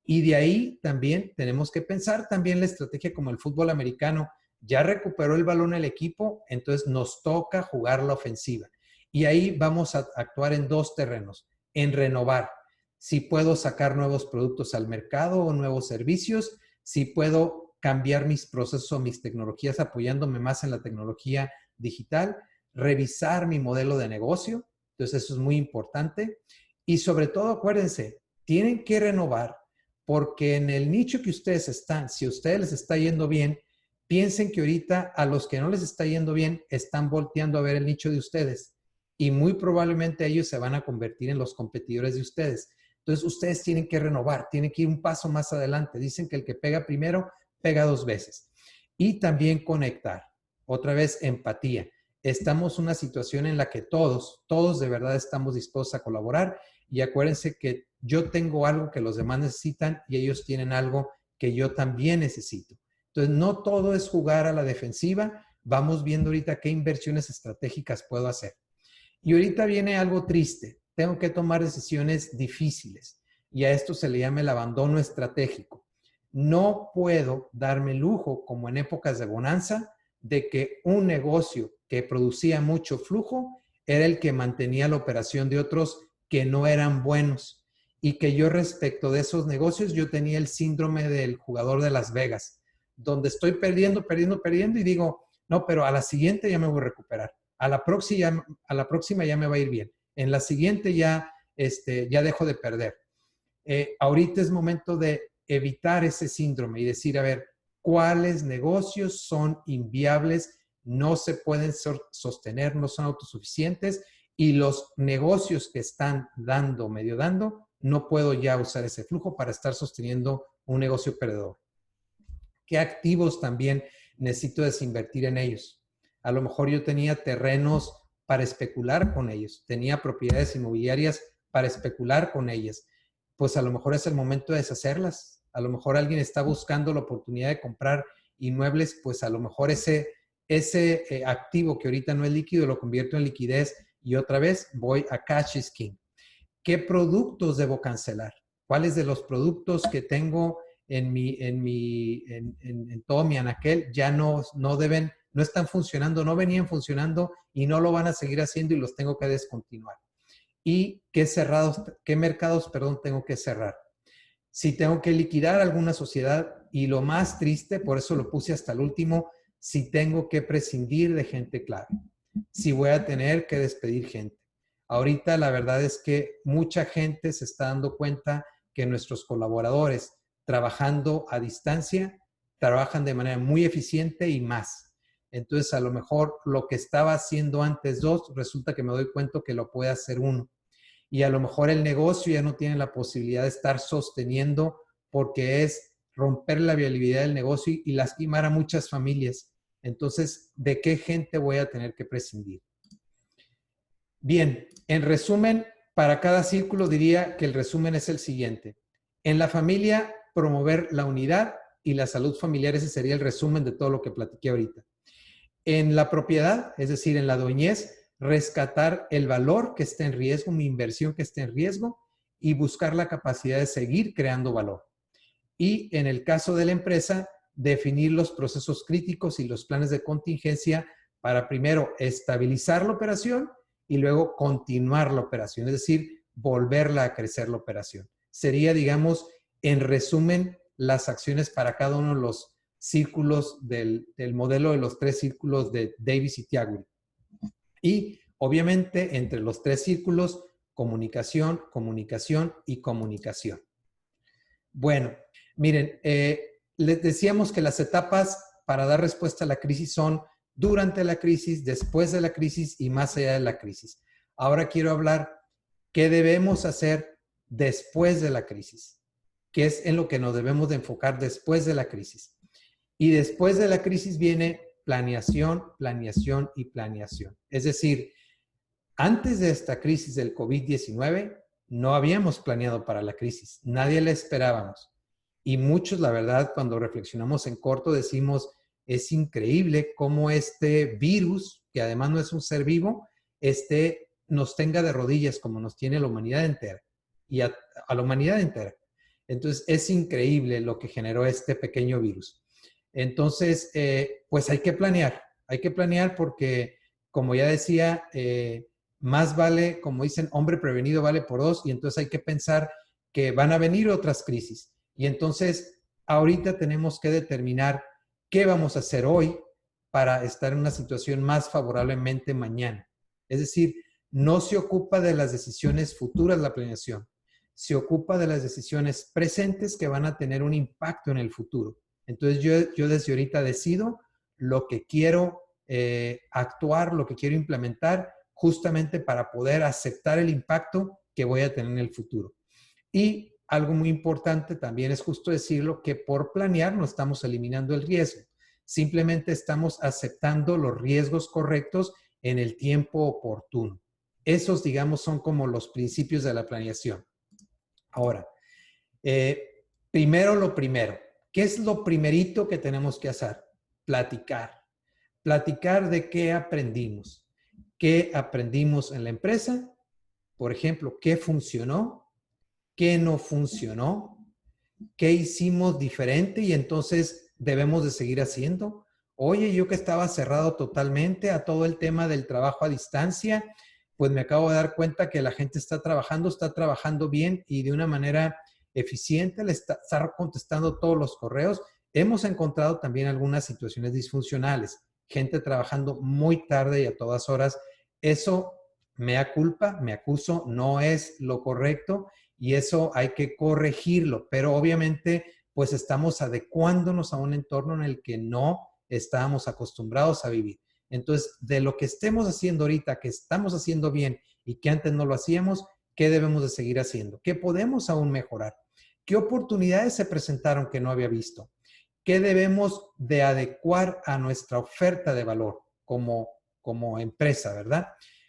Y de ahí también tenemos que pensar también la estrategia como el fútbol americano. Ya recuperó el balón el equipo, entonces nos toca jugar la ofensiva. Y ahí vamos a actuar en 2 terrenos. En renovar. Si puedo sacar nuevos productos al mercado o nuevos servicios, si puedo cambiar mis procesos o mis tecnologías apoyándome más en la tecnología digital, revisar mi modelo de negocio. Entonces eso es muy importante. Y sobre todo, acuérdense, tienen que renovar porque en el nicho que ustedes están, si a ustedes les está yendo bien, piensen que ahorita a los que no les está yendo bien están volteando a ver el nicho de ustedes y muy probablemente ellos se van a convertir en los competidores de ustedes. Entonces, ustedes tienen que renovar, tienen que ir un paso más adelante. Dicen que el que pega primero, pega 2 veces. Y también conectar. Otra vez, empatía. Estamos en una situación en la que todos de verdad estamos dispuestos a colaborar y acuérdense que yo tengo algo que los demás necesitan y ellos tienen algo que yo también necesito. Entonces, no todo es jugar a la defensiva, vamos viendo ahorita qué inversiones estratégicas puedo hacer. Y ahorita viene algo triste. Tengo que tomar decisiones difíciles y a esto se le llama el abandono estratégico. No puedo darme el lujo, como en épocas de bonanza, de que un negocio que producía mucho flujo era el que mantenía la operación de otros que no eran buenos. Y que yo respecto de esos negocios, yo tenía el síndrome del jugador de Las Vegas, donde estoy perdiendo y digo, no, pero a la siguiente ya me voy a recuperar. A la próxima ya me va a ir bien. En la siguiente ya dejo de perder. Ahorita es momento de evitar ese síndrome y decir, a ver, ¿cuáles negocios son inviables? No se pueden sostener, no son autosuficientes y los negocios que están medio dando, no puedo ya usar ese flujo para estar sosteniendo un negocio perdedor. ¿Qué activos también necesito desinvertir en ellos? A lo mejor yo tenía terrenos para especular con ellos, tenía propiedades inmobiliarias para especular con ellas. Pues a lo mejor es el momento de deshacerlas. A lo mejor alguien está buscando la oportunidad de comprar inmuebles, pues a lo mejor ese activo que ahorita no es líquido lo convierto en liquidez y otra vez voy a cash is king. ¿Qué productos debo cancelar? ¿Cuáles de los productos que tengo en todo mi anaquel ya no están funcionando, no venían funcionando y no lo van a seguir haciendo y los tengo que descontinuar? ¿Y qué mercados tengo que cerrar? Si tengo que liquidar alguna sociedad y lo más triste, por eso lo puse hasta el último, si tengo que prescindir de gente clave, si voy a tener que despedir gente. Ahorita la verdad es que mucha gente se está dando cuenta que nuestros colaboradores trabajando a distancia trabajan de manera muy eficiente y más. Entonces a lo mejor lo que estaba haciendo antes dos, resulta que me doy cuenta que lo puede hacer uno. Y a lo mejor el negocio ya no tiene la posibilidad de estar sosteniendo porque es romper la viabilidad del negocio y lastimar a muchas familias. Entonces, ¿de qué gente voy a tener que prescindir? Bien, en resumen, para cada círculo diría que el resumen es el siguiente. En la familia, promover la unidad y la salud familiar, ese sería el resumen de todo lo que platiqué ahorita. En la propiedad, es decir, en la dueñez, rescatar el valor que esté en riesgo, mi inversión que esté en riesgo y buscar la capacidad de seguir creando valor. Y en el caso de la empresa, definir los procesos críticos y los planes de contingencia para primero estabilizar la operación y luego continuar la operación, es decir, volverla a crecer la operación. Sería, digamos, en resumen, las acciones para cada uno de los círculos del modelo de los 3 círculos de Davis y Tiagui. Y obviamente entre los 3 círculos, comunicación, comunicación y comunicación. Bueno, miren, les decíamos que las etapas para dar respuesta a la crisis son durante la crisis, después de la crisis y más allá de la crisis. Ahora quiero hablar qué debemos hacer después de la crisis, qué es en lo que nos debemos de enfocar después de la crisis. Y después de la crisis viene planeación, planeación y planeación. Es decir, antes de esta crisis del COVID-19, no habíamos planeado para la crisis, nadie la esperábamos. Y muchos, la verdad, cuando reflexionamos en corto, decimos, es increíble cómo este virus, que además no es un ser vivo, nos tenga de rodillas como nos tiene la humanidad entera. Y a la humanidad entera. Entonces, es increíble lo que generó este pequeño virus. Entonces, pues hay que planear porque, como ya decía, más vale, como dicen, hombre prevenido vale por 2, y entonces hay que pensar que van a venir otras crisis. Y entonces, ahorita tenemos que determinar qué vamos a hacer hoy para estar en una situación más favorablemente mañana. Es decir, no se ocupa de las decisiones futuras la planeación, se ocupa de las decisiones presentes que van a tener un impacto en el futuro. Entonces, yo desde ahorita decido lo que quiero actuar, lo que quiero implementar, justamente para poder aceptar el impacto que voy a tener en el futuro. Y algo muy importante también es justo decirlo, que por planear no estamos eliminando el riesgo. Simplemente estamos aceptando los riesgos correctos en el tiempo oportuno. Esos, digamos, son como los principios de la planeación. Ahora, primero lo primero. ¿Qué es lo primerito que tenemos que hacer? Platicar. platicar de qué aprendimos. ¿Qué aprendimos en la empresa? Por ejemplo, ¿qué funcionó? ¿Qué no funcionó? ¿Qué hicimos diferente y entonces debemos de seguir haciendo? Oye, yo que estaba cerrado totalmente a todo el tema del trabajo a distancia, pues me acabo de dar cuenta que la gente está trabajando bien y de una manera eficiente, está contestando todos los correos. Hemos encontrado también algunas situaciones disfuncionales, gente trabajando muy tarde y a todas horas. Eso, mea culpa, me acuso, no es lo correcto y eso hay que corregirlo, pero obviamente pues estamos adecuándonos a un entorno en el que no estábamos acostumbrados a vivir. Entonces, de lo que estemos haciendo ahorita, que estamos haciendo bien y que antes no lo hacíamos, ¿qué debemos de seguir haciendo? ¿Qué podemos aún mejorar? ¿Qué oportunidades se presentaron que no había visto? ¿Qué debemos de adecuar a nuestra oferta de valor como empresa, verdad?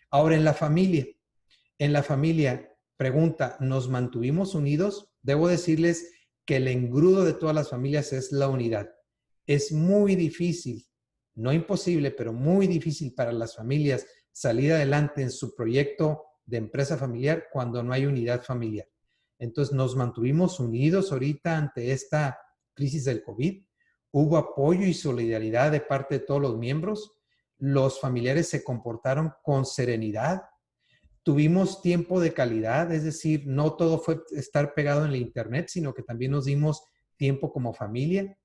Ahora, en la familia, pregunta, ¿nos mantuvimos unidos? Debo decirles que el engrudo de todas las familias es la unidad. Es muy difícil, no imposible, pero muy difícil para las familias salir adelante en su proyecto de empresa familiar cuando no hay unidad familiar. Entonces nos mantuvimos unidos ahorita ante esta crisis del COVID. Hubo apoyo y solidaridad de parte de todos los miembros. Los familiares se comportaron con serenidad. Tuvimos tiempo de calidad, es decir, no todo fue estar pegado en el internet, sino que también nos dimos tiempo como familia.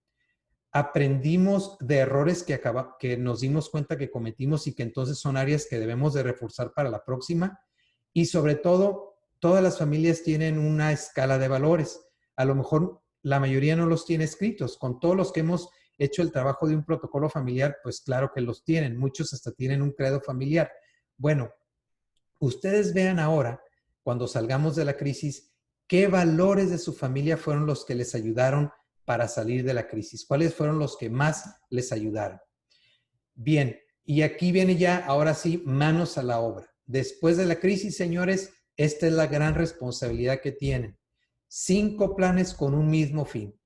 Aprendimos de errores que nos dimos cuenta que cometimos y que entonces son áreas que debemos de reforzar para la próxima. Y sobre todo, todas las familias tienen una escala de valores. A lo mejor la mayoría no los tiene escritos. Con todos los que hemos hecho el trabajo de un protocolo familiar, pues claro que los tienen. Muchos hasta tienen un credo familiar. Bueno, ustedes vean ahora, cuando salgamos de la crisis, qué valores de su familia fueron los que les ayudaron para salir de la crisis. ¿Cuáles fueron los que más les ayudaron? Bien, y aquí viene ya, ahora sí, manos a la obra. Después de la crisis, señores, esta es la gran responsabilidad que tienen. 5 planes con un mismo fin.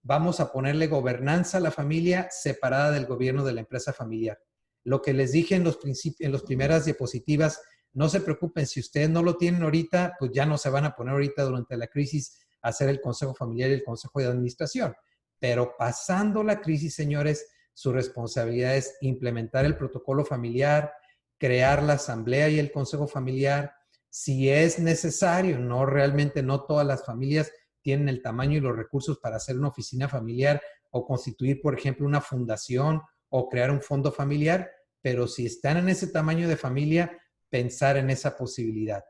Vamos a ponerle gobernanza a la familia separada del gobierno de la empresa familiar. Lo que les dije en las primeras diapositivas, no se preocupen, si ustedes no lo tienen ahorita, pues ya no se van a poner ahorita durante la crisis a hacer el consejo familiar y el consejo de administración. Pero pasando la crisis, señores, su responsabilidad es implementar el protocolo familiar, crear la asamblea y el consejo familiar. Si es necesario, realmente no todas las familias tienen el tamaño y los recursos para hacer una oficina familiar o constituir, por ejemplo, una fundación o crear un fondo familiar, pero si están en ese tamaño de familia, pensar en esa posibilidad.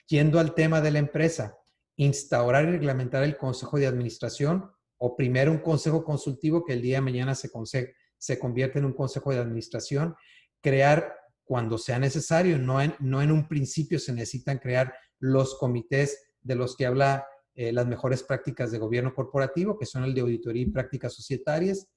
Yendo al tema de la empresa, instaurar y reglamentar el consejo de administración o primero un consejo consultivo que el día de mañana se convierte en un consejo de administración, crear cuando sea necesario, no en un principio se necesitan crear los comités de los que habla las mejores prácticas de gobierno corporativo, que son el de auditoría y prácticas societarias,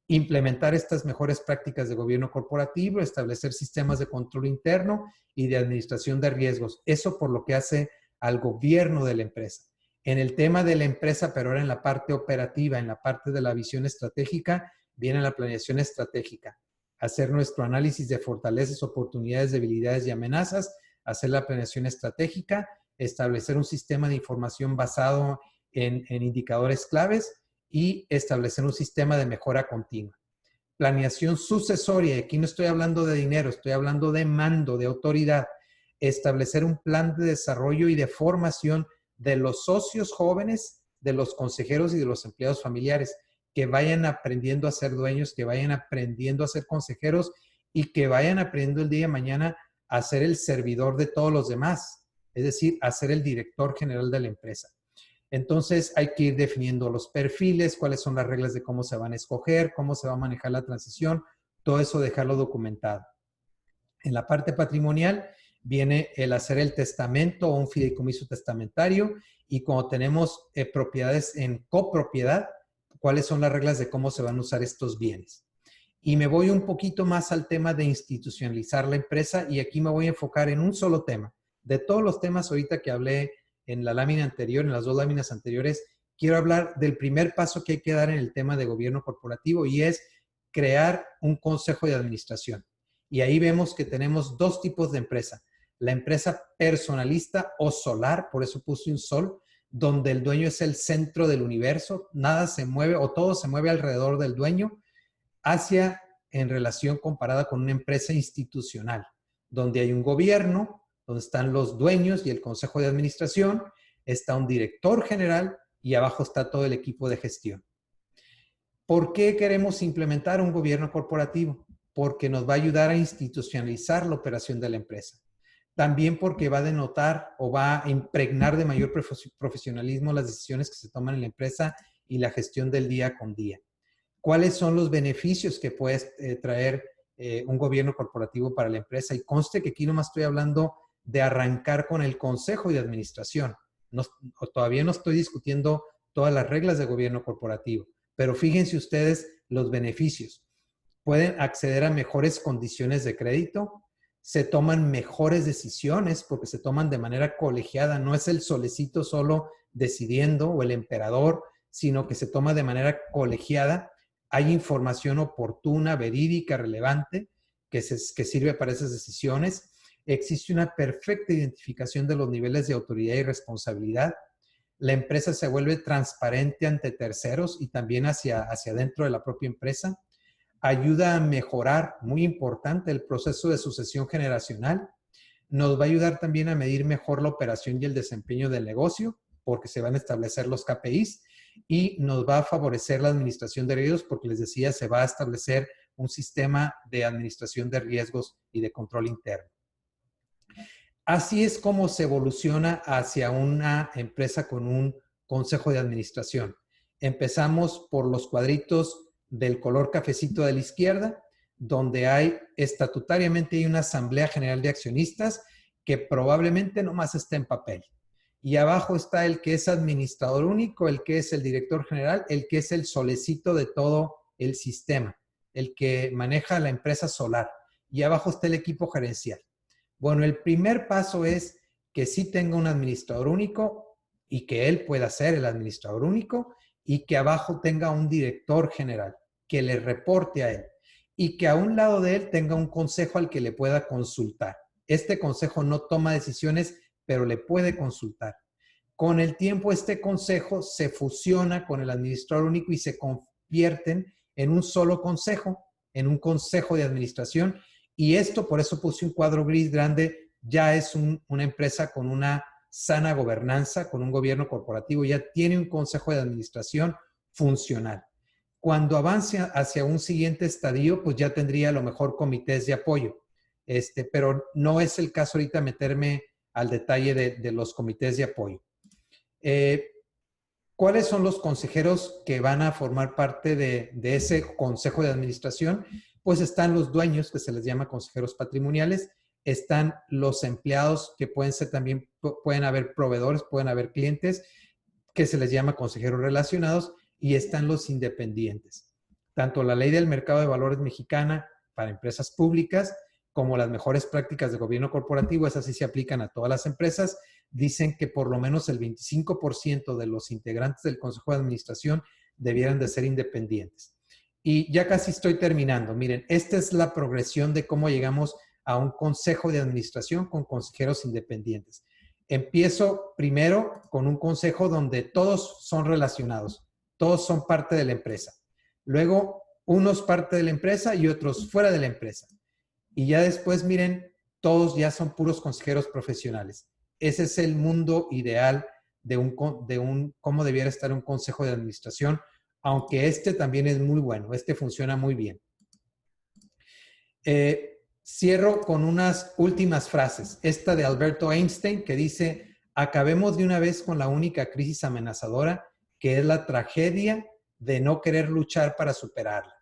implementar estas mejores prácticas de gobierno corporativo, establecer sistemas de control interno y de administración de riesgos. Eso por lo que hace al gobierno de la empresa. En el tema de la empresa, pero ahora en la parte operativa, en la parte de la visión estratégica, viene la planeación estratégica. Hacer nuestro análisis de fortalezas, oportunidades, debilidades y amenazas, hacer la planeación estratégica, establecer un sistema de información basado en indicadores claves y establecer un sistema de mejora continua. Planeación sucesoria, y aquí no estoy hablando de dinero, estoy hablando de mando, de autoridad. Establecer un plan de desarrollo y de formación de los socios jóvenes, de los consejeros y de los empleados familiares, que vayan aprendiendo a ser dueños, que vayan aprendiendo a ser consejeros y que vayan aprendiendo el día de mañana a ser el servidor de todos los demás, es decir, a ser el director general de la empresa. Entonces hay que ir definiendo los perfiles, cuáles son las reglas de cómo se van a escoger, cómo se va a manejar la transición, todo eso dejarlo documentado. En la parte patrimonial viene el hacer el testamento o un fideicomiso testamentario y cuando tenemos propiedades en copropiedad, cuáles son las reglas de cómo se van a usar estos bienes. Y me voy un poquito más al tema de institucionalizar la empresa y aquí me voy a enfocar en un solo tema. De todos los temas ahorita que hablé en la lámina anterior, en las 2 láminas anteriores, quiero hablar del primer paso que hay que dar en el tema de gobierno corporativo y es crear un consejo de administración. Y ahí vemos que tenemos dos tipos de empresa. La empresa personalista o solar, por eso puse un sol, donde el dueño es el centro del universo, nada se mueve o todo se mueve alrededor del dueño, hacia en relación comparada con una empresa institucional, donde hay un gobierno, donde están los dueños y el consejo de administración, está un director general y abajo está todo el equipo de gestión. ¿Por qué queremos implementar un gobierno corporativo? Porque nos va a ayudar a institucionalizar la operación de la empresa. También porque va a denotar o va a impregnar de mayor profesionalismo las decisiones que se toman en la empresa y la gestión del día con día. ¿Cuáles son los beneficios que puede traer un gobierno corporativo para la empresa? Y conste que aquí nomás estoy hablando de arrancar con el consejo de administración. Todavía no estoy discutiendo todas las reglas de gobierno corporativo, pero fíjense ustedes los beneficios. Pueden acceder a mejores condiciones de crédito, se toman mejores decisiones porque se toman de manera colegiada, no es el solecito solo decidiendo o el emperador, sino que se toma de manera colegiada. Hay información oportuna, verídica, relevante, que sirve para esas decisiones. Existe una perfecta identificación de los niveles de autoridad y responsabilidad. La empresa se vuelve transparente ante terceros y también hacia dentro de la propia empresa. Ayuda a mejorar, muy importante, el proceso de sucesión generacional. Nos va a ayudar también a medir mejor la operación y el desempeño del negocio, porque se van a establecer los KPIs, y nos va a favorecer la administración de riesgos, porque les decía, se va a establecer un sistema de administración de riesgos y de control interno. Así es como se evoluciona hacia una empresa con un consejo de administración. Empezamos por los cuadritos del color cafecito de la izquierda, donde hay estatutariamente una asamblea general de accionistas que probablemente nomás está en papel. Y abajo está el que es administrador único, el que es el director general, el que es el solecito de todo el sistema, el que maneja la empresa solar. Y abajo está el equipo gerencial. Bueno, el primer paso es que sí tenga un administrador único y que él pueda ser el administrador único y que abajo tenga un director general que le reporte a él y que a un lado de él tenga un consejo al que le pueda consultar. Este consejo no toma decisiones, pero le puede consultar. Con el tiempo, este consejo se fusiona con el administrador único y se convierten en un solo consejo, en un consejo de administración. Y esto, por eso puse un cuadro gris grande, ya es una empresa con una sana gobernanza, con un gobierno corporativo, ya tiene un consejo de administración funcional. Cuando avance hacia un siguiente estadio, pues ya tendría a lo mejor comités de apoyo. Pero no es el caso ahorita meterme al detalle de los comités de apoyo. ¿Cuáles son los consejeros que van a formar parte de ese consejo de administración? Pues están los dueños, que se les llama consejeros patrimoniales, están los empleados, que pueden ser también, pueden haber proveedores, pueden haber clientes, que se les llama consejeros relacionados, y están los independientes. Tanto la Ley del Mercado de Valores mexicana para empresas públicas, como las mejores prácticas de gobierno corporativo, esas sí se aplican a todas las empresas, dicen que por lo menos el 25% de los integrantes del Consejo de Administración debieran de ser independientes. Y ya casi estoy terminando. Miren, esta es la progresión de cómo llegamos a un consejo de administración con consejeros independientes. Empiezo primero con un consejo donde todos son relacionados, todos son parte de la empresa. Luego, unos parte de la empresa y otros fuera de la empresa. Y ya después, miren, todos ya son puros consejeros profesionales. Ese es el mundo ideal de cómo debiera estar un consejo de administración, aunque este también es muy bueno, este funciona muy bien. Cierro con unas últimas frases. Esta de Alberto Einstein que dice, acabemos de una vez con la única crisis amenazadora, que es la tragedia de no querer luchar para superarla.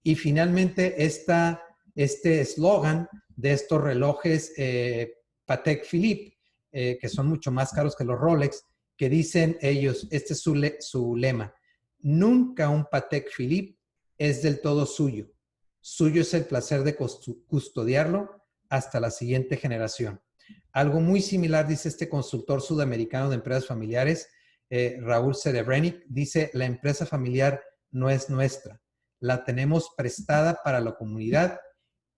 Y finalmente este eslogan de estos relojes Patek Philippe, que son mucho más caros que los Rolex, que dicen ellos, este es su lema, nunca un Patek Philippe es del todo suyo. Suyo es el placer de custodiarlo hasta la siguiente generación. Algo muy similar dice este consultor sudamericano de empresas familiares, Raúl Cerebrenic, dice, la empresa familiar no es nuestra. la tenemos prestada para la comunidad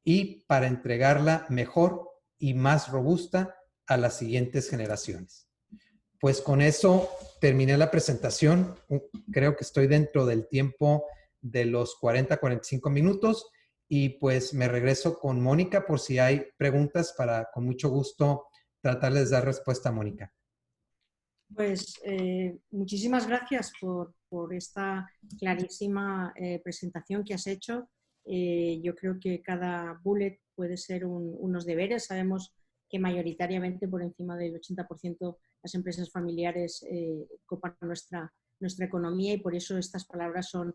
y para entregarla mejor y más robusta a las siguientes generaciones. Pues con eso terminé la presentación. Creo que estoy dentro del tiempo de los 40-45 minutos y pues me regreso con Mónica por si hay preguntas para con mucho gusto tratarles de dar respuesta a Mónica. Pues muchísimas gracias por esta clarísima presentación que has hecho. Yo creo que cada bullet puede ser unos deberes. Sabemos que mayoritariamente por encima del 80% las empresas familiares copan nuestra economía y por eso estas palabras son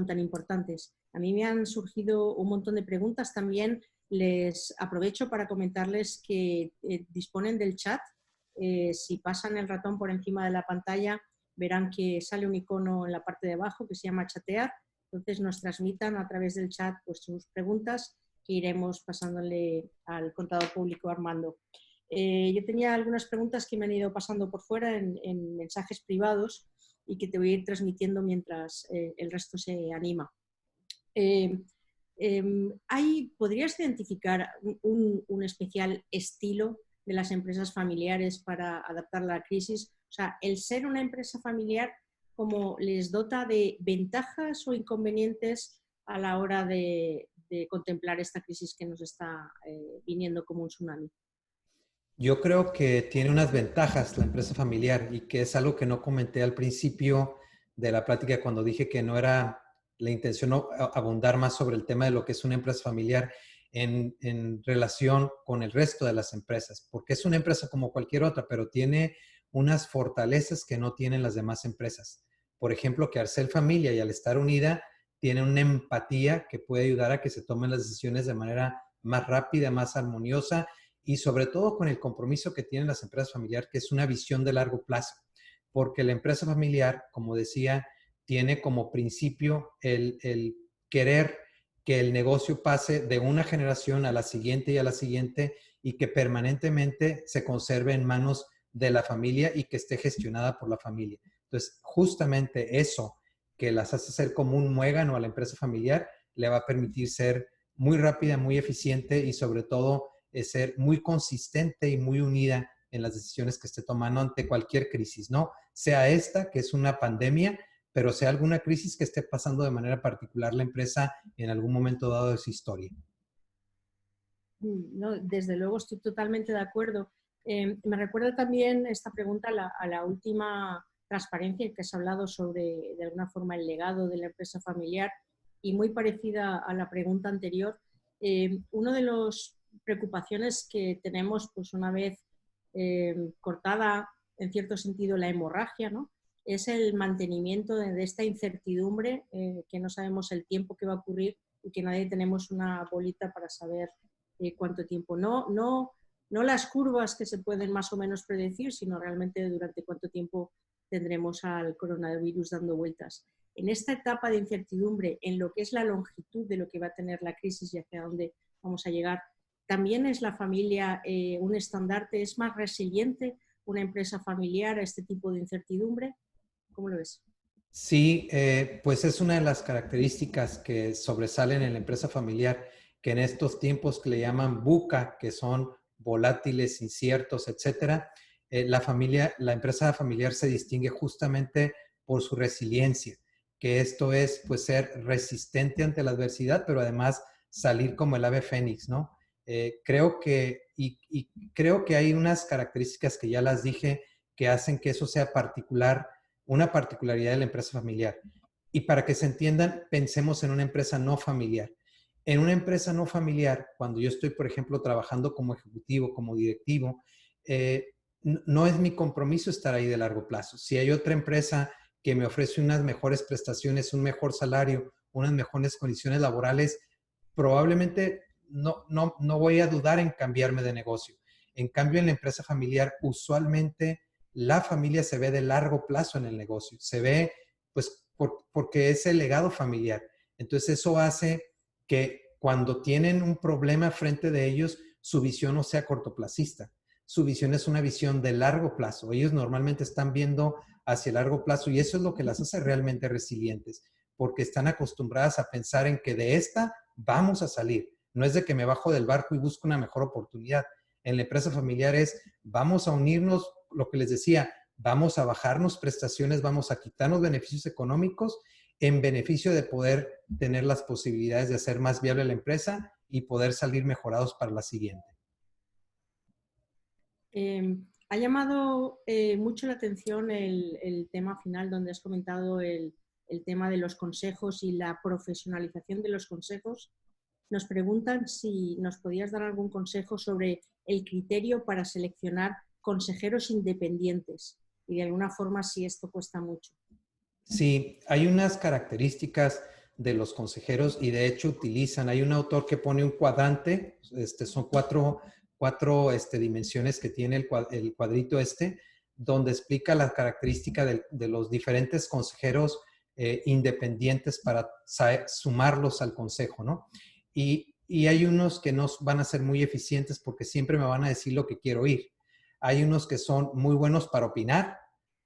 tan importantes. A mí me han surgido un montón de preguntas. También les aprovecho para comentarles que disponen del chat. Si pasan el ratón por encima de la pantalla, verán que sale un icono en la parte de abajo que se llama chatear. Entonces nos transmitan a través del chat pues, sus preguntas que iremos pasándole al contador público Armando. Yo tenía algunas preguntas que me han ido pasando por fuera en mensajes privados y que te voy a ir transmitiendo mientras el resto se anima. ¿Podrías identificar un especial estilo de las empresas familiares para adaptar a la crisis? O sea, el ser una empresa familiar, ¿cómo les dota de ventajas o inconvenientes a la hora de contemplar esta crisis que nos está viniendo como un tsunami? Yo creo que tiene unas ventajas la empresa familiar y que es algo que no comenté al principio de la plática cuando dije que no era la intención abundar más sobre el tema de lo que es una empresa familiar en relación con el resto de las empresas, porque es una empresa como cualquier otra, pero tiene unas fortalezas que no tienen las demás empresas. Por ejemplo, que al ser familia y al estar unida, tiene una empatía que puede ayudar a que se tomen las decisiones de manera más rápida, más armoniosa y sobre todo con el compromiso que tienen las empresas familiares, que es una visión de largo plazo, porque la empresa familiar, como decía, tiene como principio el querer que el negocio pase de una generación a la siguiente y a la siguiente y que permanentemente se conserve en manos de la familia y que esté gestionada por la familia. Entonces, justamente eso que las hace ser como un muégano a la empresa familiar, le va a permitir ser muy rápida, muy eficiente y sobre todo ser muy consistente y muy unida en las decisiones que esté tomando ante cualquier crisis, ¿no? Sea esta, que es una pandemia, pero sea alguna crisis que esté pasando de manera particular la empresa en algún momento dado de su historia. No, desde luego estoy totalmente de acuerdo. Me recuerda también esta pregunta a la última transparencia que has hablado sobre, de alguna forma, el legado de la empresa familiar y muy parecida a la pregunta anterior. Una de las preocupaciones que tenemos, pues una vez cortada, en cierto sentido, la hemorragia, ¿no? Es el mantenimiento de esta incertidumbre, que no sabemos el tiempo que va a ocurrir y que nadie tenemos una bolita para saber cuánto tiempo. No las curvas que se pueden más o menos predecir, sino realmente durante cuánto tiempo tendremos al coronavirus dando vueltas. En esta etapa de incertidumbre, en lo que es la longitud de lo que va a tener la crisis y hacia dónde vamos a llegar, ¿también es la familia un estandarte? ¿Es más resiliente una empresa familiar a este tipo de incertidumbre? ¿Cómo lo ves? Sí, pues es una de las características que sobresalen en la empresa familiar, que en estos tiempos que le llaman VUCA, que son volátiles, inciertos, etcétera, la empresa familiar se distingue justamente por su resiliencia, que esto es pues ser resistente ante la adversidad, pero además salir como el ave fénix, ¿no? Creo que hay unas características que ya las dije que hacen que eso sea una particularidad de la empresa familiar. Y para que se entiendan, pensemos en una empresa no familiar. En una empresa no familiar, cuando yo estoy, por ejemplo, trabajando como ejecutivo, como directivo, no es mi compromiso estar ahí de largo plazo. Si hay otra empresa que me ofrece unas mejores prestaciones, un mejor salario, unas mejores condiciones laborales, probablemente no voy a dudar en cambiarme de negocio. En cambio, en la empresa familiar, usualmente la familia se ve de largo plazo en el negocio, se ve pues porque es el legado familiar. Entonces eso hace que cuando tienen un problema frente de ellos, su visión no sea cortoplacista. Su visión es una visión de largo plazo. Ellos normalmente están viendo hacia el largo plazo y eso es lo que las hace realmente resilientes. porque están acostumbradas a pensar en que de esta vamos a salir. No es de que me bajo del barco y busco una mejor oportunidad. En la empresa familiar es, vamos a unirnos, lo que les decía, vamos a bajarnos prestaciones, vamos a quitarnos beneficios económicos en beneficio de poder tener las posibilidades de hacer más viable la empresa y poder salir mejorados para la siguiente. Ha llamado mucho la atención el tema final donde has comentado el tema de los consejos y la profesionalización de los consejos. Nos preguntan si nos podías dar algún consejo sobre el criterio para seleccionar consejeros independientes y de alguna forma si esto cuesta mucho. Sí, hay unas características de los consejeros y de hecho hay un autor que pone un cuadrante, son cuatro dimensiones que tiene el cuadrito donde explica la característica de los diferentes consejeros independientes para sumarlos al consejo, ¿no? Y hay unos que no van a ser muy eficientes porque siempre me van a decir lo que quiero oír. Hay unos que son muy buenos para opinar,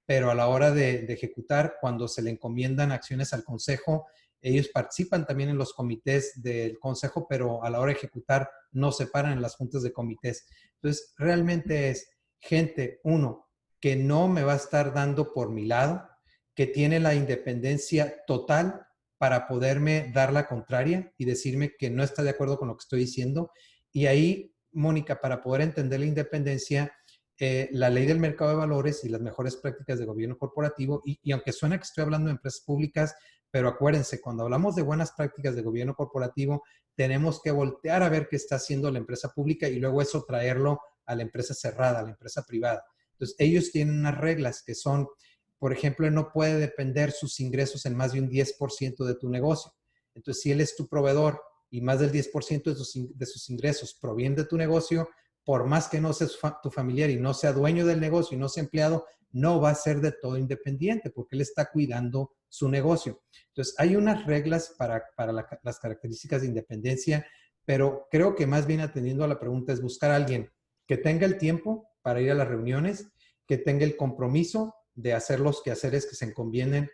pero a la hora de ejecutar, cuando se le encomiendan acciones al consejo, ellos participan también en los comités del consejo, pero a la hora de ejecutar no se paran en las juntas de comités. Entonces, realmente es gente, uno, que no me va a estar dando por mi lado, que tiene la independencia total para poderme dar la contraria y decirme que no está de acuerdo con lo que estoy diciendo. Y ahí, Mónica, para poder entender la independencia, la ley del mercado de valores y las mejores prácticas de gobierno corporativo, y aunque suena que estoy hablando de empresas públicas, pero acuérdense, cuando hablamos de buenas prácticas de gobierno corporativo, tenemos que voltear a ver qué está haciendo la empresa pública y luego eso traerlo a la empresa cerrada, a la empresa privada. Entonces, ellos tienen unas reglas que son, por ejemplo, no puede depender sus ingresos en más de un 10% de tu negocio. Entonces, si él es tu proveedor y más del 10% de sus ingresos provienen de tu negocio, por más que no sea tu familiar y no sea dueño del negocio y no sea empleado, no va a ser de todo independiente porque él está cuidando su negocio. Entonces, hay unas reglas para las características de independencia, pero creo que más bien atendiendo a la pregunta es buscar a alguien que tenga el tiempo para ir a las reuniones, que tenga el compromiso de hacer los quehaceres que se encomienden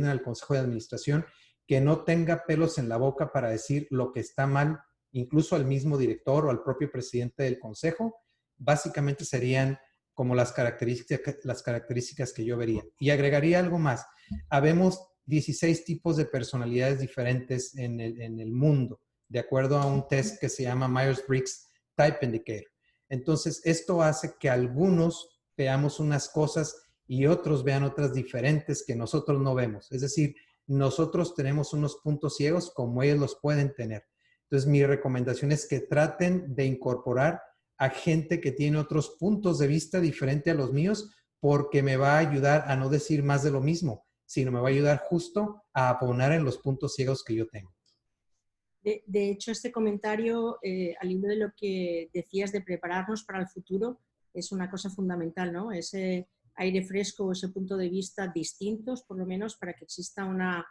al Consejo de Administración, que no tenga pelos en la boca para decir lo que está mal, incluso al mismo director o al propio presidente del consejo. Básicamente serían como las características que yo vería. Y agregaría algo más. Habemos 16 tipos de personalidades diferentes en el mundo, de acuerdo a un test que se llama Myers-Briggs Type Indicator. Entonces, esto hace que algunos veamos unas cosas y otros vean otras diferentes que nosotros no vemos. Es decir, nosotros tenemos unos puntos ciegos como ellos los pueden tener. Entonces, mi recomendación es que traten de incorporar a gente que tiene otros puntos de vista diferentes a los míos, porque me va a ayudar a no decir más de lo mismo, sino me va a ayudar justo a abonar en los puntos ciegos que yo tengo. De hecho, este comentario, al hilo de lo que decías de prepararnos para el futuro, es una cosa fundamental, ¿no? Ese aire fresco, ese punto de vista distintos, por lo menos, para que exista una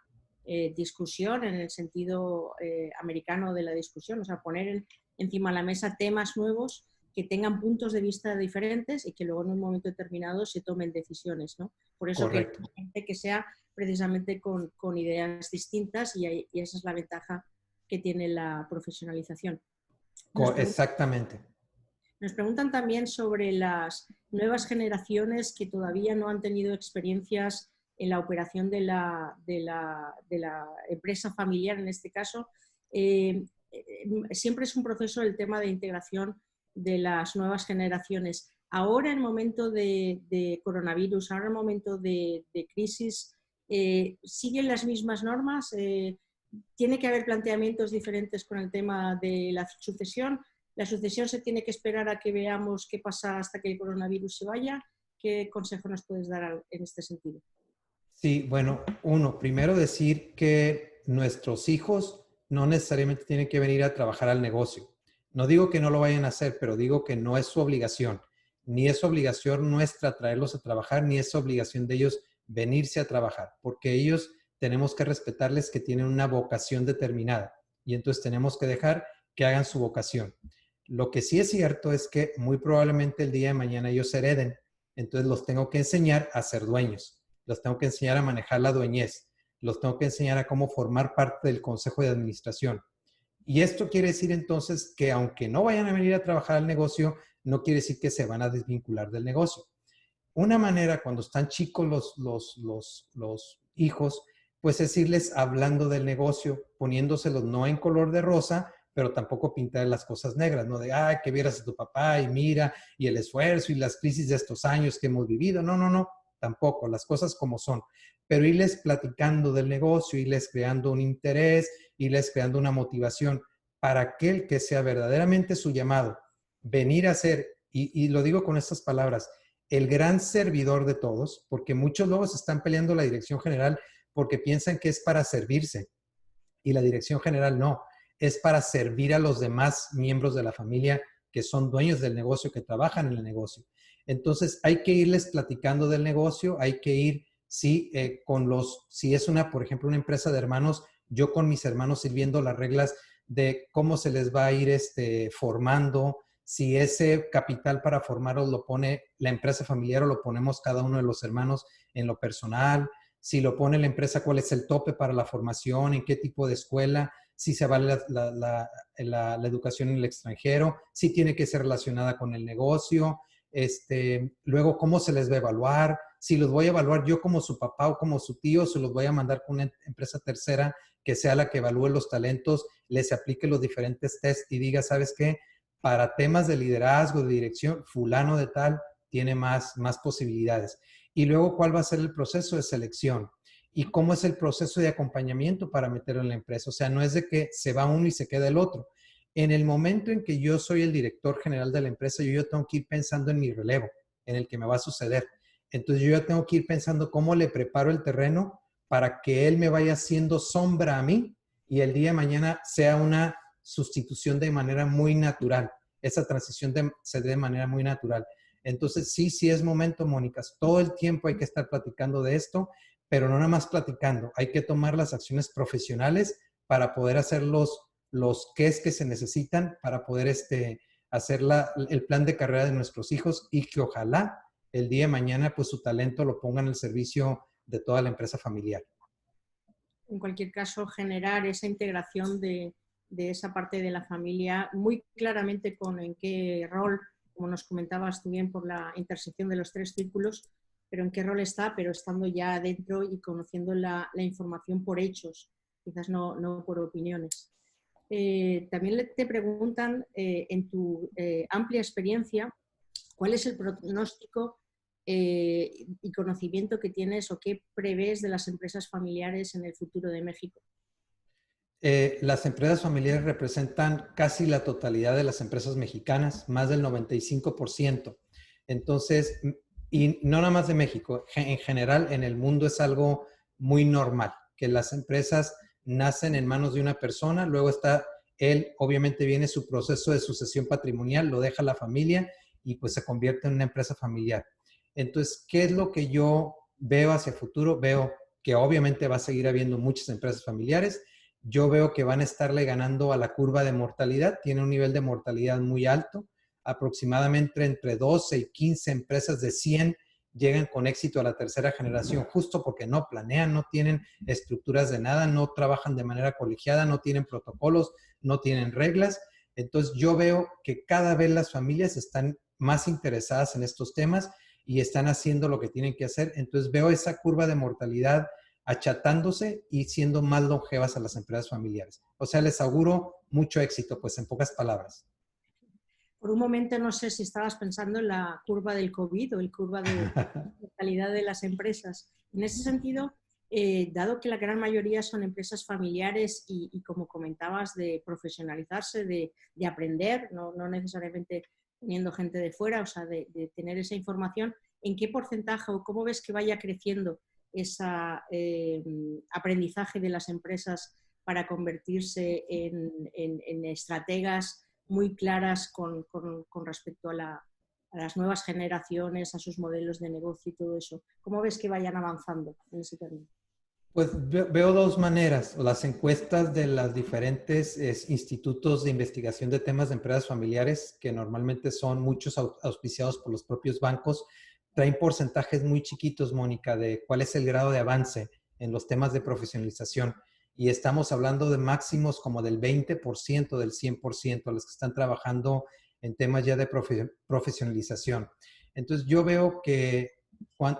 discusión en el sentido americano de la discusión, o sea, poner encima de la mesa temas nuevos que tengan puntos de vista diferentes y que luego en un momento determinado se tomen decisiones, ¿no? Por eso Correcto. que gente que sea precisamente con ideas distintas y esa es la ventaja que tiene la profesionalización. Exactamente. Nos preguntan también sobre las nuevas generaciones que todavía no han tenido experiencias en la operación de la empresa familiar, en este caso. Siempre es un proceso el tema de integración de las nuevas generaciones. Ahora, en momento de coronavirus, ahora en momento de crisis, ¿siguen las mismas normas? ¿Tiene que haber planteamientos diferentes con el tema de la sucesión? ¿La sucesión se tiene que esperar a que veamos qué pasa hasta que el coronavirus se vaya? ¿Qué consejo nos puedes dar en este sentido? Sí, bueno, primero decir que nuestros hijos no necesariamente tienen que venir a trabajar al negocio. No digo que no lo vayan a hacer, pero digo que no es su obligación. Ni es obligación nuestra traerlos a trabajar, ni es obligación de ellos venirse a trabajar, porque ellos tenemos que respetarles que tienen una vocación determinada y entonces tenemos que dejar que hagan su vocación. Lo que sí es cierto es que muy probablemente el día de mañana ellos hereden, entonces los tengo que enseñar a ser dueños, los tengo que enseñar a manejar la dueñez, los tengo que enseñar a cómo formar parte del consejo de administración. Y esto quiere decir entonces que aunque no vayan a venir a trabajar al negocio, no quiere decir que se van a desvincular del negocio. Una manera cuando están chicos los hijos, pues es irles hablando del negocio, poniéndoselos no en color de rosa, pero tampoco pintar las cosas negras, ¿no? De, ay, que vieras a tu papá y mira, y el esfuerzo y las crisis de estos años que hemos vivido. No, no, no, tampoco, las cosas como son. Pero irles platicando del negocio, irles creando un interés, irles creando una motivación para aquel que sea verdaderamente su llamado, venir a ser, y lo digo con estas palabras, el gran servidor de todos, porque muchos luego se están peleando la dirección general porque piensan que es para servirse y la dirección general no, es para servir a los demás miembros de la familia que son dueños del negocio, que trabajan en el negocio. Entonces hay que irles platicando del negocio, hay que ir, sí, si es una, por ejemplo, una empresa de hermanos, yo con mis hermanos ir viendo las reglas de cómo se les va a ir formando, si ese capital para formarlos lo pone la empresa familiar o lo ponemos cada uno de los hermanos en lo personal, si lo pone la empresa, cuál es el tope para la formación, en qué tipo de escuela, si se vale la educación en el extranjero, si tiene que ser relacionada con el negocio, luego cómo se les va a evaluar, si los voy a evaluar yo como su papá o como su tío, se los voy a mandar con una empresa tercera que sea la que evalúe los talentos, les aplique los diferentes tests y diga, ¿sabes qué? Para temas de liderazgo, de dirección, fulano de tal tiene más posibilidades. Y luego, ¿cuál va a ser el proceso de selección? ¿Y cómo es el proceso de acompañamiento para meterlo en la empresa? O sea, no es de que se va uno y se queda el otro. En el momento en que yo soy el director general de la empresa, yo tengo que ir pensando en mi relevo, en el que me va a suceder. Entonces, yo ya tengo que ir pensando cómo le preparo el terreno para que él me vaya haciendo sombra a mí y el día de mañana sea una sustitución de manera muy natural. Esa transición se dé de manera muy natural. Entonces, sí es momento, Mónica. Todo el tiempo hay que estar platicando de esto, pero no nada más platicando. Hay que tomar las acciones profesionales para poder hacer los qués que se necesitan para poder hacer el plan de carrera de nuestros hijos y que ojalá el día de mañana pues su talento lo pongan al servicio de toda la empresa familiar. En cualquier caso, generar esa integración de esa parte de la familia muy claramente con en qué rol, como nos comentabas tú bien por la intersección de los tres círculos, pero en qué rol está, pero estando ya dentro y conociendo la información por hechos, quizás no por opiniones. También te preguntan, en tu amplia experiencia, ¿cuál es el pronóstico y conocimiento que tienes o qué prevés de las empresas familiares en el futuro de México? Las empresas familiares representan casi la totalidad de las empresas mexicanas, más del 95%. Entonces, y no nada más de México, en general en el mundo es algo muy normal, que las empresas nacen en manos de una persona, luego está él, obviamente viene su proceso de sucesión patrimonial, lo deja la familia y pues se convierte en una empresa familiar. Entonces, ¿qué es lo que yo veo hacia el futuro? Veo que obviamente va a seguir habiendo muchas empresas familiares. Yo veo que van a estarle ganando a la curva de mortalidad, tiene un nivel de mortalidad muy alto, aproximadamente entre 12 y 15 empresas de 100 llegan con éxito a la tercera generación, justo porque no planean, no tienen estructuras de nada, no trabajan de manera colegiada, no tienen protocolos, no tienen reglas. Entonces yo veo que cada vez las familias están más interesadas en estos temas y están haciendo lo que tienen que hacer. Entonces veo esa curva de mortalidad achatándose y siendo más longevas a las empresas familiares. O sea, les auguro mucho éxito, pues en pocas palabras. Por un momento no sé si estabas pensando en la curva del COVID o la curva de mortalidad de las empresas. En ese sentido, dado que la gran mayoría son empresas familiares y como comentabas, de profesionalizarse, de aprender, no necesariamente teniendo gente de fuera, o sea, de tener esa información, ¿en qué porcentaje o cómo ves que vaya creciendo ese aprendizaje de las empresas para convertirse en estrategas muy claras con respecto a las nuevas generaciones, a sus modelos de negocio y todo eso? ¿Cómo ves que vayan avanzando en ese término? Pues veo dos maneras. Las encuestas de los diferentes institutos de investigación de temas de empresas familiares, que normalmente son muchos auspiciados por los propios bancos, traen porcentajes muy chiquitos, Mónica, de cuál es el grado de avance en los temas de profesionalización. Y estamos hablando de máximos como del 20%, del 100%, los que están trabajando en temas ya de profesionalización. Entonces yo veo que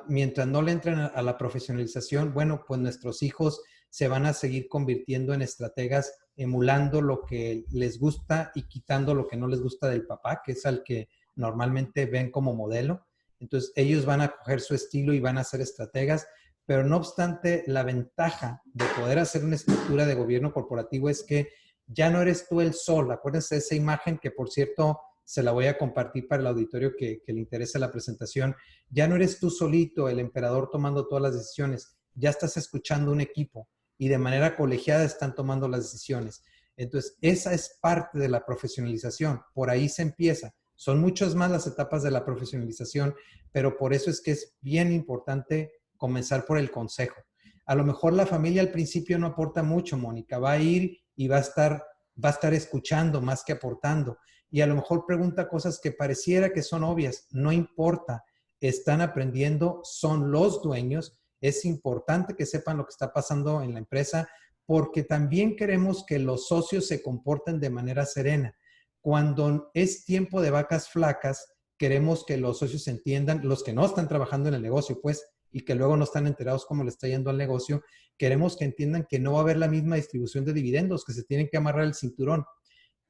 mientras no le entren a la profesionalización, bueno, pues nuestros hijos se van a seguir convirtiendo en estrategas, emulando lo que les gusta y quitando lo que no les gusta del papá, que es al que normalmente ven como modelo. Entonces ellos van a coger su estilo y van a ser estrategas, pero no obstante, la ventaja de poder hacer una estructura de gobierno corporativo es que ya no eres tú el sol. Acuérdense de esa imagen que, por cierto, se la voy a compartir para el auditorio que le interesa la presentación. Ya no eres tú solito, el emperador tomando todas las decisiones. Ya estás escuchando un equipo y de manera colegiada están tomando las decisiones. Entonces, esa es parte de la profesionalización. Por ahí se empieza. Son muchas más las etapas de la profesionalización, pero por eso es que es bien importante comenzar por el consejo. A lo mejor la familia al principio no aporta mucho, Mónica. Va a ir y va a estar escuchando más que aportando. Y a lo mejor pregunta cosas que pareciera que son obvias. No importa. Están aprendiendo, son los dueños. Es importante que sepan lo que está pasando en la empresa porque también queremos que los socios se comporten de manera serena. Cuando es tiempo de vacas flacas, queremos que los socios entiendan, los que no están trabajando en el negocio, pues, y que luego no están enterados cómo le está yendo al negocio, queremos que entiendan que no va a haber la misma distribución de dividendos, que se tienen que amarrar el cinturón.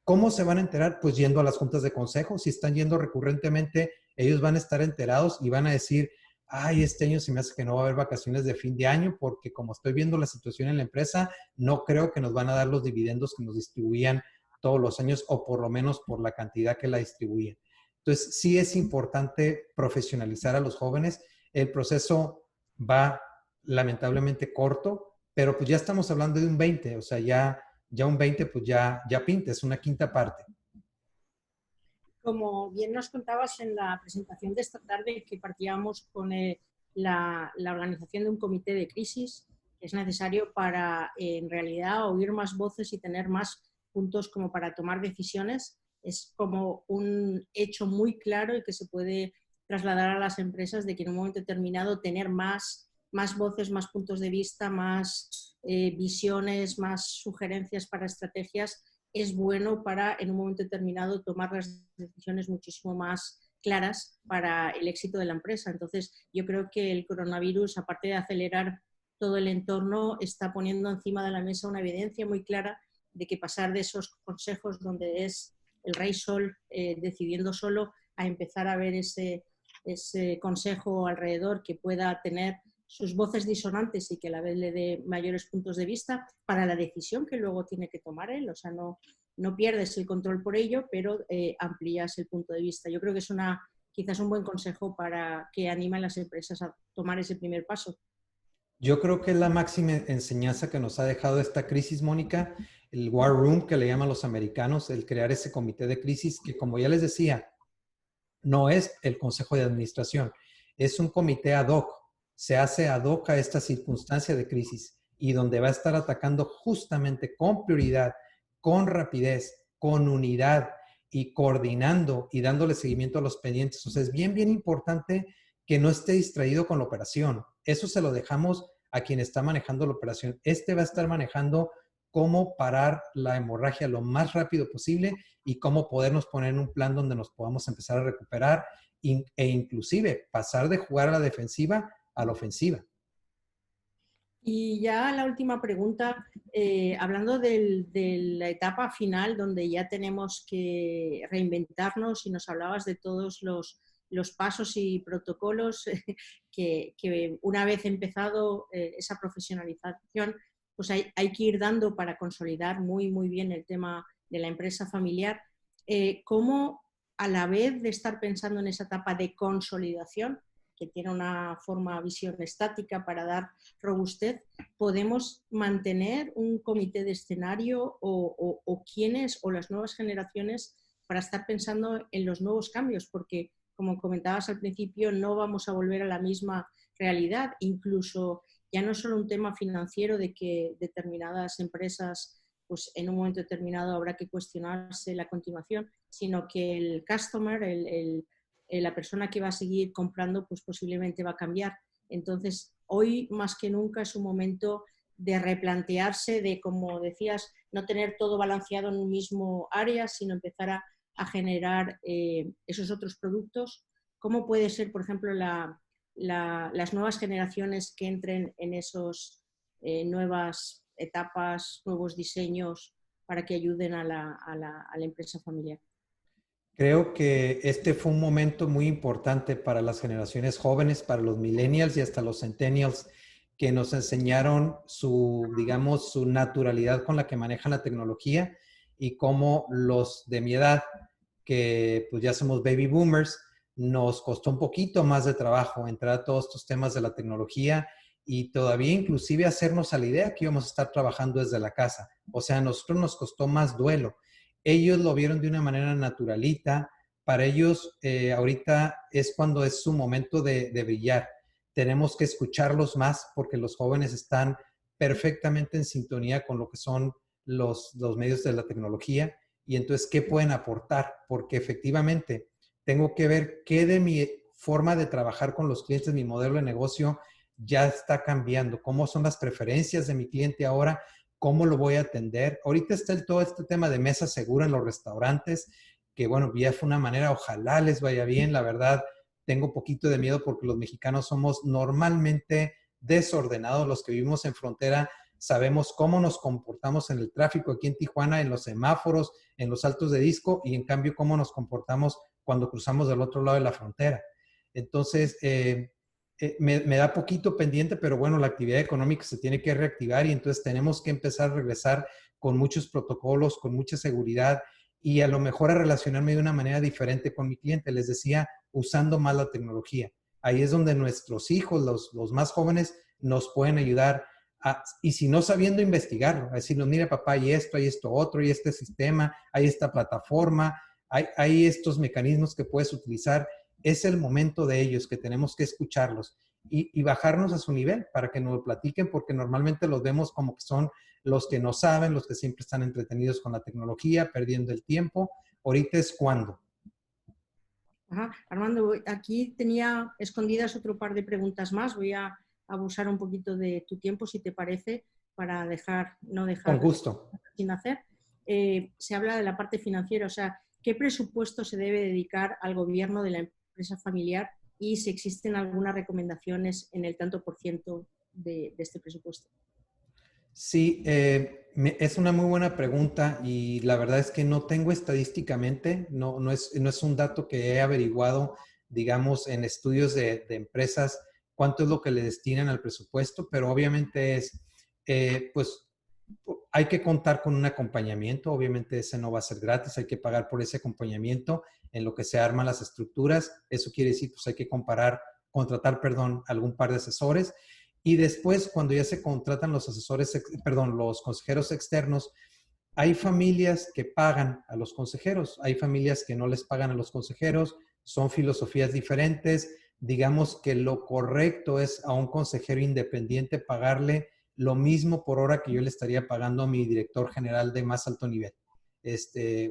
¿Cómo se van a enterar? Pues yendo a las juntas de consejo. Si están yendo recurrentemente, ellos van a estar enterados y van a decir, ay, este año se me hace que no va a haber vacaciones de fin de año porque como estoy viendo la situación en la empresa, no creo que nos van a dar los dividendos que nos distribuían todos los años o por lo menos por la cantidad que la distribuían. Entonces, sí es importante profesionalizar a los jóvenes. El proceso va lamentablemente corto, pero pues ya estamos hablando de un 20, o sea, ya un 20 pues ya pinta, es una quinta parte. Como bien nos contabas en la presentación de esta tarde, que partíamos con la organización de un comité de crisis, que es necesario para en realidad oír más voces y tener más puntos como para tomar decisiones. Es como un hecho muy claro y que se puede trasladar a las empresas de que en un momento determinado tener más voces, más puntos de vista, más visiones, más sugerencias para estrategias es bueno para en un momento determinado tomar las decisiones muchísimo más claras para el éxito de la empresa. Entonces, yo creo que el coronavirus, aparte de acelerar todo el entorno, está poniendo encima de la mesa una evidencia muy clara de que pasar de esos consejos donde es el rey sol decidiendo solo a empezar a ver ese consejo alrededor que pueda tener sus voces disonantes y que a la vez le dé mayores puntos de vista para la decisión que luego tiene que tomar él. O sea, no pierdes el control por ello, pero amplías el punto de vista. Yo creo que es quizás un buen consejo para que anime a las empresas a tomar ese primer paso. Yo creo que es la máxima enseñanza que nos ha dejado esta crisis, Mónica, el War Room que le llaman los americanos, el crear ese comité de crisis que, como ya les decía, no es el consejo de administración, es un comité ad hoc, se hace ad hoc a esta circunstancia de crisis y donde va a estar atacando justamente con prioridad, con rapidez, con unidad y coordinando y dándole seguimiento a los pendientes. O sea, es bien, bien importante que no esté distraído con la operación. Eso se lo dejamos a quien está manejando la operación. Este va a estar manejando cómo parar la hemorragia lo más rápido posible y cómo podernos poner en un plan donde nos podamos empezar a recuperar e inclusive pasar de jugar a la defensiva a la ofensiva. Y ya la última pregunta, hablando de la etapa final donde ya tenemos que reinventarnos y nos hablabas de todos los pasos y protocolos que una vez empezado esa profesionalización, pues hay que ir dando para consolidar muy, muy bien el tema de la empresa familiar. ¿Cómo a la vez de estar pensando en esa etapa de consolidación, que tiene una visión estática para dar robustez, podemos mantener un comité de escenario o quiénes o las nuevas generaciones para estar pensando en los nuevos cambios? Porque, como comentabas al principio, no vamos a volver a la misma realidad. Incluso ya no es solo un tema financiero de que determinadas empresas pues en un momento determinado habrá que cuestionarse la continuación, sino que el customer, la persona que va a seguir comprando, pues posiblemente va a cambiar. Entonces, hoy más que nunca es un momento de replantearse, de, como decías, no tener todo balanceado en un mismo área, sino empezar a generar esos otros productos. ¿Cómo puede ser, por ejemplo, las nuevas generaciones que entren en esas nuevas etapas, nuevos diseños para que ayuden a la empresa familiar? Creo que este fue un momento muy importante para las generaciones jóvenes, para los millennials y hasta los centennials, que nos enseñaron su, digamos, su naturalidad con la que manejan la tecnología y cómo los de mi edad, que pues ya somos baby boomers, nos costó un poquito más de trabajo entrar a todos estos temas de la tecnología y todavía inclusive hacernos a la idea que íbamos a estar trabajando desde la casa. O sea, a nosotros nos costó más duelo. Ellos lo vieron de una manera naturalita. Para ellos, ahorita es cuando es su momento de brillar. Tenemos que escucharlos más porque los jóvenes están perfectamente en sintonía con lo que son los medios de la tecnología y entonces, ¿qué pueden aportar? Porque efectivamente tengo que ver qué de mi forma de trabajar con los clientes, mi modelo de negocio ya está cambiando, cómo son las preferencias de mi cliente ahora, cómo lo voy a atender. Ahorita está todo este tema de mesa segura en los restaurantes, que bueno, ya fue una manera, ojalá les vaya bien, la verdad, tengo poquito de miedo porque los mexicanos somos normalmente desordenados, los que vivimos en frontera, sabemos cómo nos comportamos en el tráfico aquí en Tijuana, en los semáforos, en los altos de disco y en cambio cómo nos comportamos cuando cruzamos del otro lado de la frontera. Entonces, me da poquito pendiente, pero bueno, la actividad económica se tiene que reactivar y entonces tenemos que empezar a regresar con muchos protocolos, con mucha seguridad y a lo mejor a relacionarme de una manera diferente con mi cliente. Les decía, usando más la tecnología. Ahí es donde nuestros hijos, los más jóvenes, nos pueden ayudar y si no sabiendo investigarlo, a decirnos, mira papá, hay esto otro, y este sistema, hay esta plataforma, hay estos mecanismos que puedes utilizar. Es el momento de ellos que tenemos que escucharlos y bajarnos a su nivel para que nos lo platiquen, porque normalmente los vemos como que son los que no saben, los que siempre están entretenidos con la tecnología, perdiendo el tiempo. Ahorita es cuando. Ajá. Armando, aquí tenía escondidas otro par de preguntas más. Voy a abusar un poquito de tu tiempo, si te parece, para no Con dejar gusto. sin hacer. Se habla de la parte financiera, o sea, ¿qué presupuesto se debe dedicar al gobierno de la empresa familiar y si existen algunas recomendaciones en el tanto por ciento de este presupuesto? Sí, es una muy buena pregunta y la verdad es que no tengo estadísticamente, no es un dato que he averiguado, digamos, en estudios de empresas, cuánto es lo que le destinan al presupuesto, pero obviamente pues hay que contar con un acompañamiento, obviamente ese no va a ser gratis, hay que pagar por ese acompañamiento en lo que se arman las estructuras, eso quiere decir, pues hay que contratar, perdón, algún par de asesores. Y después, cuando ya se contratan los los consejeros externos, hay familias que pagan a los consejeros, hay familias que no les pagan a los consejeros, son filosofías diferentes. Digamos que lo correcto es a un consejero independiente pagarle lo mismo por hora que yo le estaría pagando a mi director general de más alto nivel.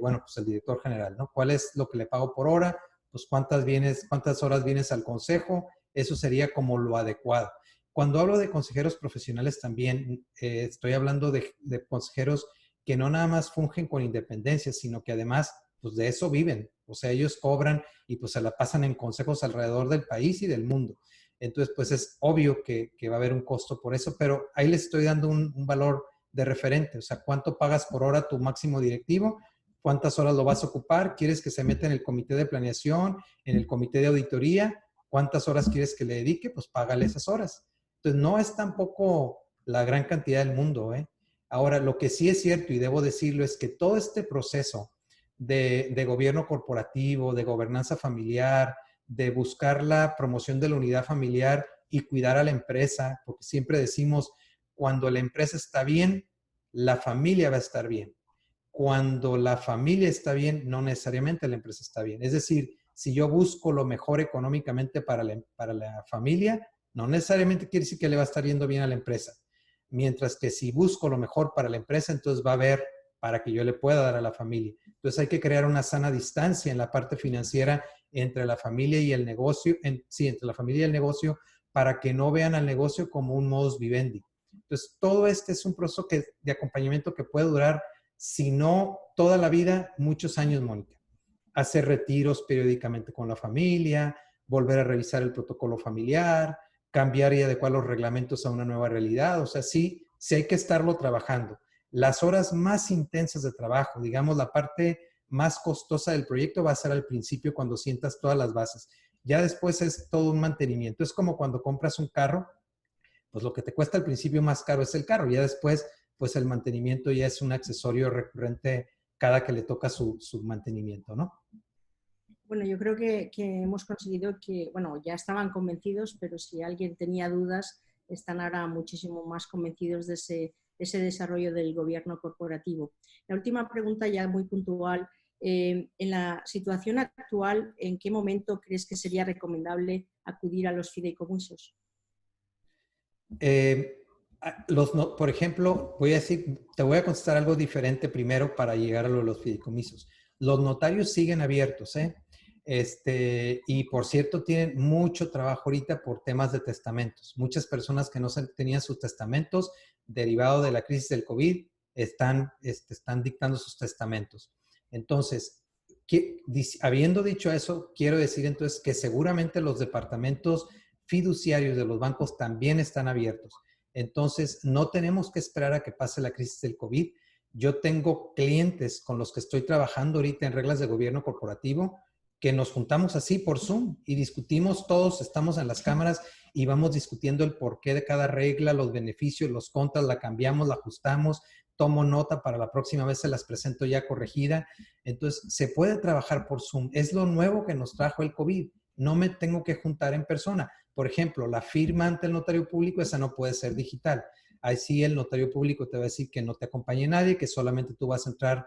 Bueno, pues el director general, ¿no? ¿Cuál es lo que le pago por hora? Pues cuántas horas vienes al consejo, eso sería como lo adecuado. Cuando hablo de consejeros profesionales también, estoy hablando de consejeros que no nada más fungen con independencia, sino que además, pues de eso viven. O sea, ellos cobran y pues se la pasan en consejos alrededor del país y del mundo. Entonces, pues es obvio que va a haber un costo por eso, pero ahí les estoy dando un valor de referente. O sea, ¿cuánto pagas por hora tu máximo directivo? ¿Cuántas horas lo vas a ocupar? ¿Quieres que se meta en el comité de planeación, en el comité de auditoría? ¿Cuántas horas quieres que le dedique? Pues págale esas horas. Entonces, no es tampoco la gran cantidad del mundo, ¿eh? Ahora, lo que sí es cierto, y debo decirlo, es que todo este proceso de gobierno corporativo, de gobernanza familiar, de buscar la promoción de la unidad familiar y cuidar a la empresa, porque siempre decimos, cuando la empresa está bien, la familia va a estar bien. Cuando la familia está bien, no necesariamente la empresa está bien. Es decir, si yo busco lo mejor económicamente para la familia, no necesariamente quiere decir que le va a estar yendo bien a la empresa. Mientras que si busco lo mejor para la empresa, entonces va a haber para que yo le pueda dar a la familia. Entonces hay que crear una sana distancia en la parte financiera entre la familia y el negocio, entre la familia y el negocio, para que no vean al negocio como un modus vivendi. Entonces, todo este es un proceso de acompañamiento que puede durar, si no toda la vida, muchos años, Mónica. Hacer retiros periódicamente con la familia, volver a revisar el protocolo familiar, cambiar y adecuar los reglamentos a una nueva realidad. O sea, sí hay que estarlo trabajando. Las horas más intensas de trabajo, digamos, la parte más costosa del proyecto va a ser al principio cuando sientas todas las bases. Ya después es todo un mantenimiento. Es como cuando compras un carro, pues lo que te cuesta al principio más caro es el carro. Ya después, pues el mantenimiento ya es un accesorio recurrente cada que le toca su mantenimiento, ¿no? Bueno, yo creo que hemos conseguido que, bueno, ya estaban convencidos, pero si alguien tenía dudas, están ahora muchísimo más convencidos de ese desarrollo del gobierno corporativo. La última pregunta ya muy puntual. En la situación actual, ¿en qué momento crees que sería recomendable acudir a los fideicomisos? Por ejemplo, te voy a contestar algo diferente primero para llegar a los fideicomisos. Los notarios siguen abiertos, ¿eh? Y por cierto, tienen mucho trabajo ahorita por temas de testamentos. Muchas personas que no tenían sus testamentos derivado de la crisis del COVID están dictando sus testamentos. Entonces, habiendo dicho eso, quiero decir entonces que seguramente los departamentos fiduciarios de los bancos también están abiertos. Entonces, no tenemos que esperar a que pase la crisis del COVID. Yo tengo clientes con los que estoy trabajando ahorita en reglas de gobierno corporativo que nos juntamos así por Zoom y discutimos todos, estamos en las cámaras y vamos discutiendo el porqué de cada regla, los beneficios, los contras, la cambiamos, la ajustamos, tomo nota para la próxima vez, se las presento ya corregida. Entonces, se puede trabajar por Zoom. Es lo nuevo que nos trajo el COVID. No me tengo que juntar en persona. Por ejemplo, la firma ante el notario público, esa no puede ser digital. Ahí sí el notario público te va a decir que no te acompañe nadie, que solamente tú vas a entrar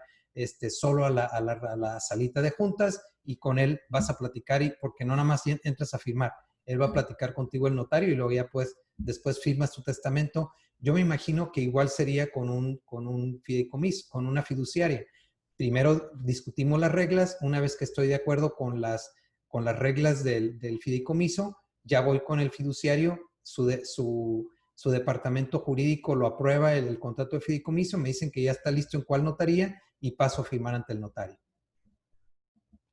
solo a la salita de juntas y con él vas a platicar, porque no nada más entras a firmar. Él va a platicar contigo el notario y luego ya pues después firmas tu testamento. Yo me imagino que igual sería con un fideicomiso, con una fiduciaria. Primero discutimos las reglas. Una vez que estoy de acuerdo con las reglas del fideicomiso, ya voy con el fiduciario, su departamento jurídico lo aprueba el contrato de fideicomiso, me dicen que ya está listo en cuál notaría y paso a firmar ante el notario.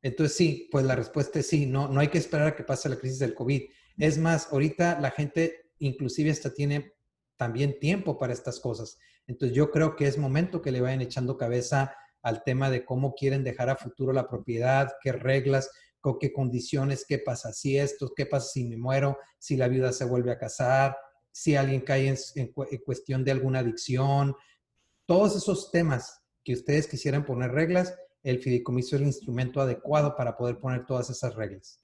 Entonces sí, pues la respuesta es sí, no hay que esperar a que pase la crisis del COVID. Es más, ahorita la gente inclusive hasta tiene también tiempo para estas cosas. Entonces yo creo que es momento que le vayan echando cabeza al tema de cómo quieren dejar a futuro la propiedad, qué reglas, con qué condiciones, qué pasa si esto, qué pasa si me muero, si la viuda se vuelve a casar, si alguien cae en cuestión de alguna adicción. Todos esos temas que ustedes quisieran poner reglas, el fideicomiso es el instrumento adecuado para poder poner todas esas reglas.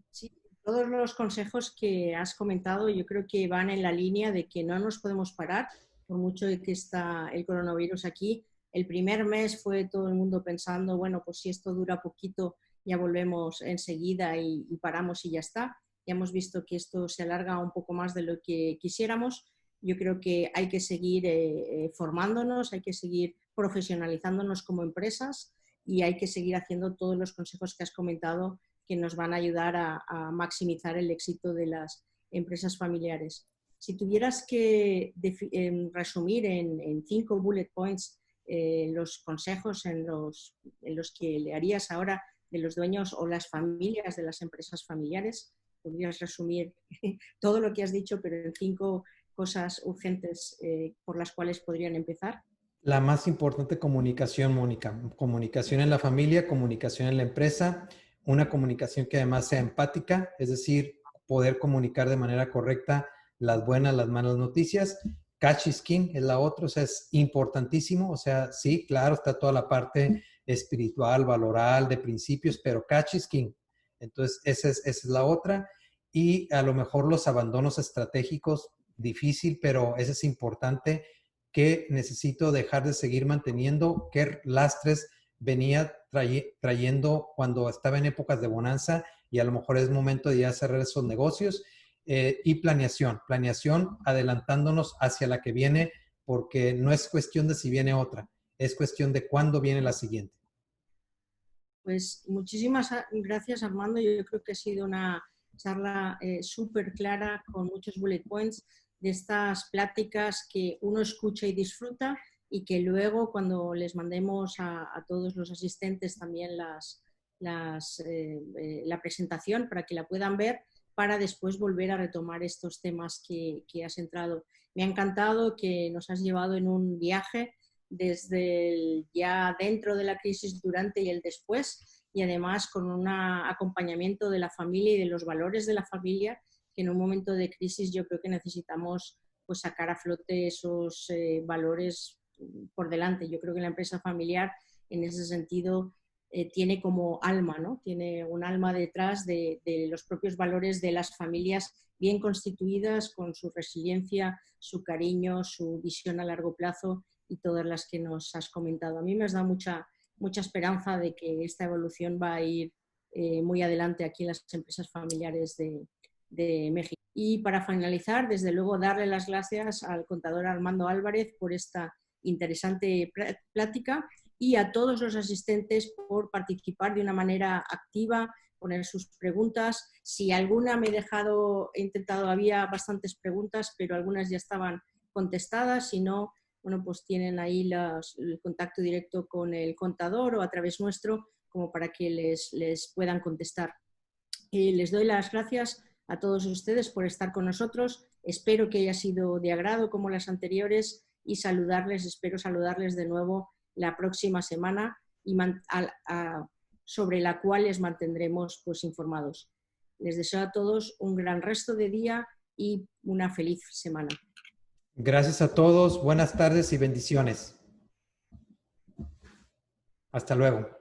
Sí, todos los consejos que has comentado yo creo que van en la línea de que no nos podemos parar, por mucho de que está el coronavirus aquí. El primer mes fue todo el mundo pensando, bueno, pues si esto dura poquito, ya volvemos enseguida y paramos y ya está. Ya hemos visto que esto se alarga un poco más de lo que quisiéramos. Yo creo que hay que seguir formándonos, hay que seguir profesionalizándonos como empresas y hay que seguir haciendo todos los consejos que has comentado que nos van a ayudar a maximizar el éxito de las empresas familiares. Si tuvieras que resumir en 5 bullet points los consejos en los que le harías ahora de los dueños o las familias de las empresas familiares, podrías resumir todo lo que has dicho, pero en 5 cosas urgentes por las cuales podrían empezar. La más importante, comunicación, Mónica. Comunicación en la familia, comunicación en la empresa, una comunicación que además sea empática, es decir, poder comunicar de manera correcta las buenas, las malas noticias. Catch is king es la otra, o sea, es importantísimo. O sea, sí, claro, está toda la parte espiritual, valoral, de principios, pero catch is king. Entonces, esa es la otra. Y a lo mejor los abandonos estratégicos, difícil, pero eso es importante, que necesito dejar de seguir manteniendo, qué lastres venía trayendo cuando estaba en épocas de bonanza y a lo mejor es momento de ya cerrar esos negocios. Y planeación adelantándonos hacia la que viene, porque no es cuestión de si viene otra, es cuestión de cuándo viene la siguiente. Pues muchísimas gracias, Armando. Yo creo que ha sido una charla súper clara, con muchos bullet points, de estas pláticas que uno escucha y disfruta, y que luego cuando les mandemos a todos los asistentes también la presentación para que la puedan ver, para después volver a retomar estos temas que has entrado. Me ha encantado que nos has llevado en un viaje desde el ya dentro de la crisis, durante y el después, y además con un acompañamiento de la familia y de los valores de la familia, que en un momento de crisis yo creo que necesitamos pues sacar a flote esos valores por delante. Yo creo que la empresa familiar en ese sentido tiene como alma, ¿no? Tiene un alma detrás de los propios valores de las familias bien constituidas, con su resiliencia, su cariño, su visión a largo plazo y todas las que nos has comentado. A mí me has dado mucha esperanza de que esta evolución va a ir muy adelante aquí en las empresas familiares de México. Y para finalizar, desde luego, darle las gracias al contador Armando Álvarez por esta interesante plática y a todos los asistentes por participar de una manera activa, poner sus preguntas. Si alguna me he dejado, he intentado, había bastantes preguntas, pero algunas ya estaban contestadas. Si no, bueno, pues tienen ahí el contacto directo con el contador o a través nuestro, como para que les puedan contestar. Les doy las gracias a todos ustedes por estar con nosotros. Espero que haya sido de agrado como las anteriores y espero saludarles de nuevo la próxima semana y sobre la cual les mantendremos pues informados. Les deseo a todos un gran resto de día y una feliz semana. Gracias a todos, buenas tardes y bendiciones. Hasta luego.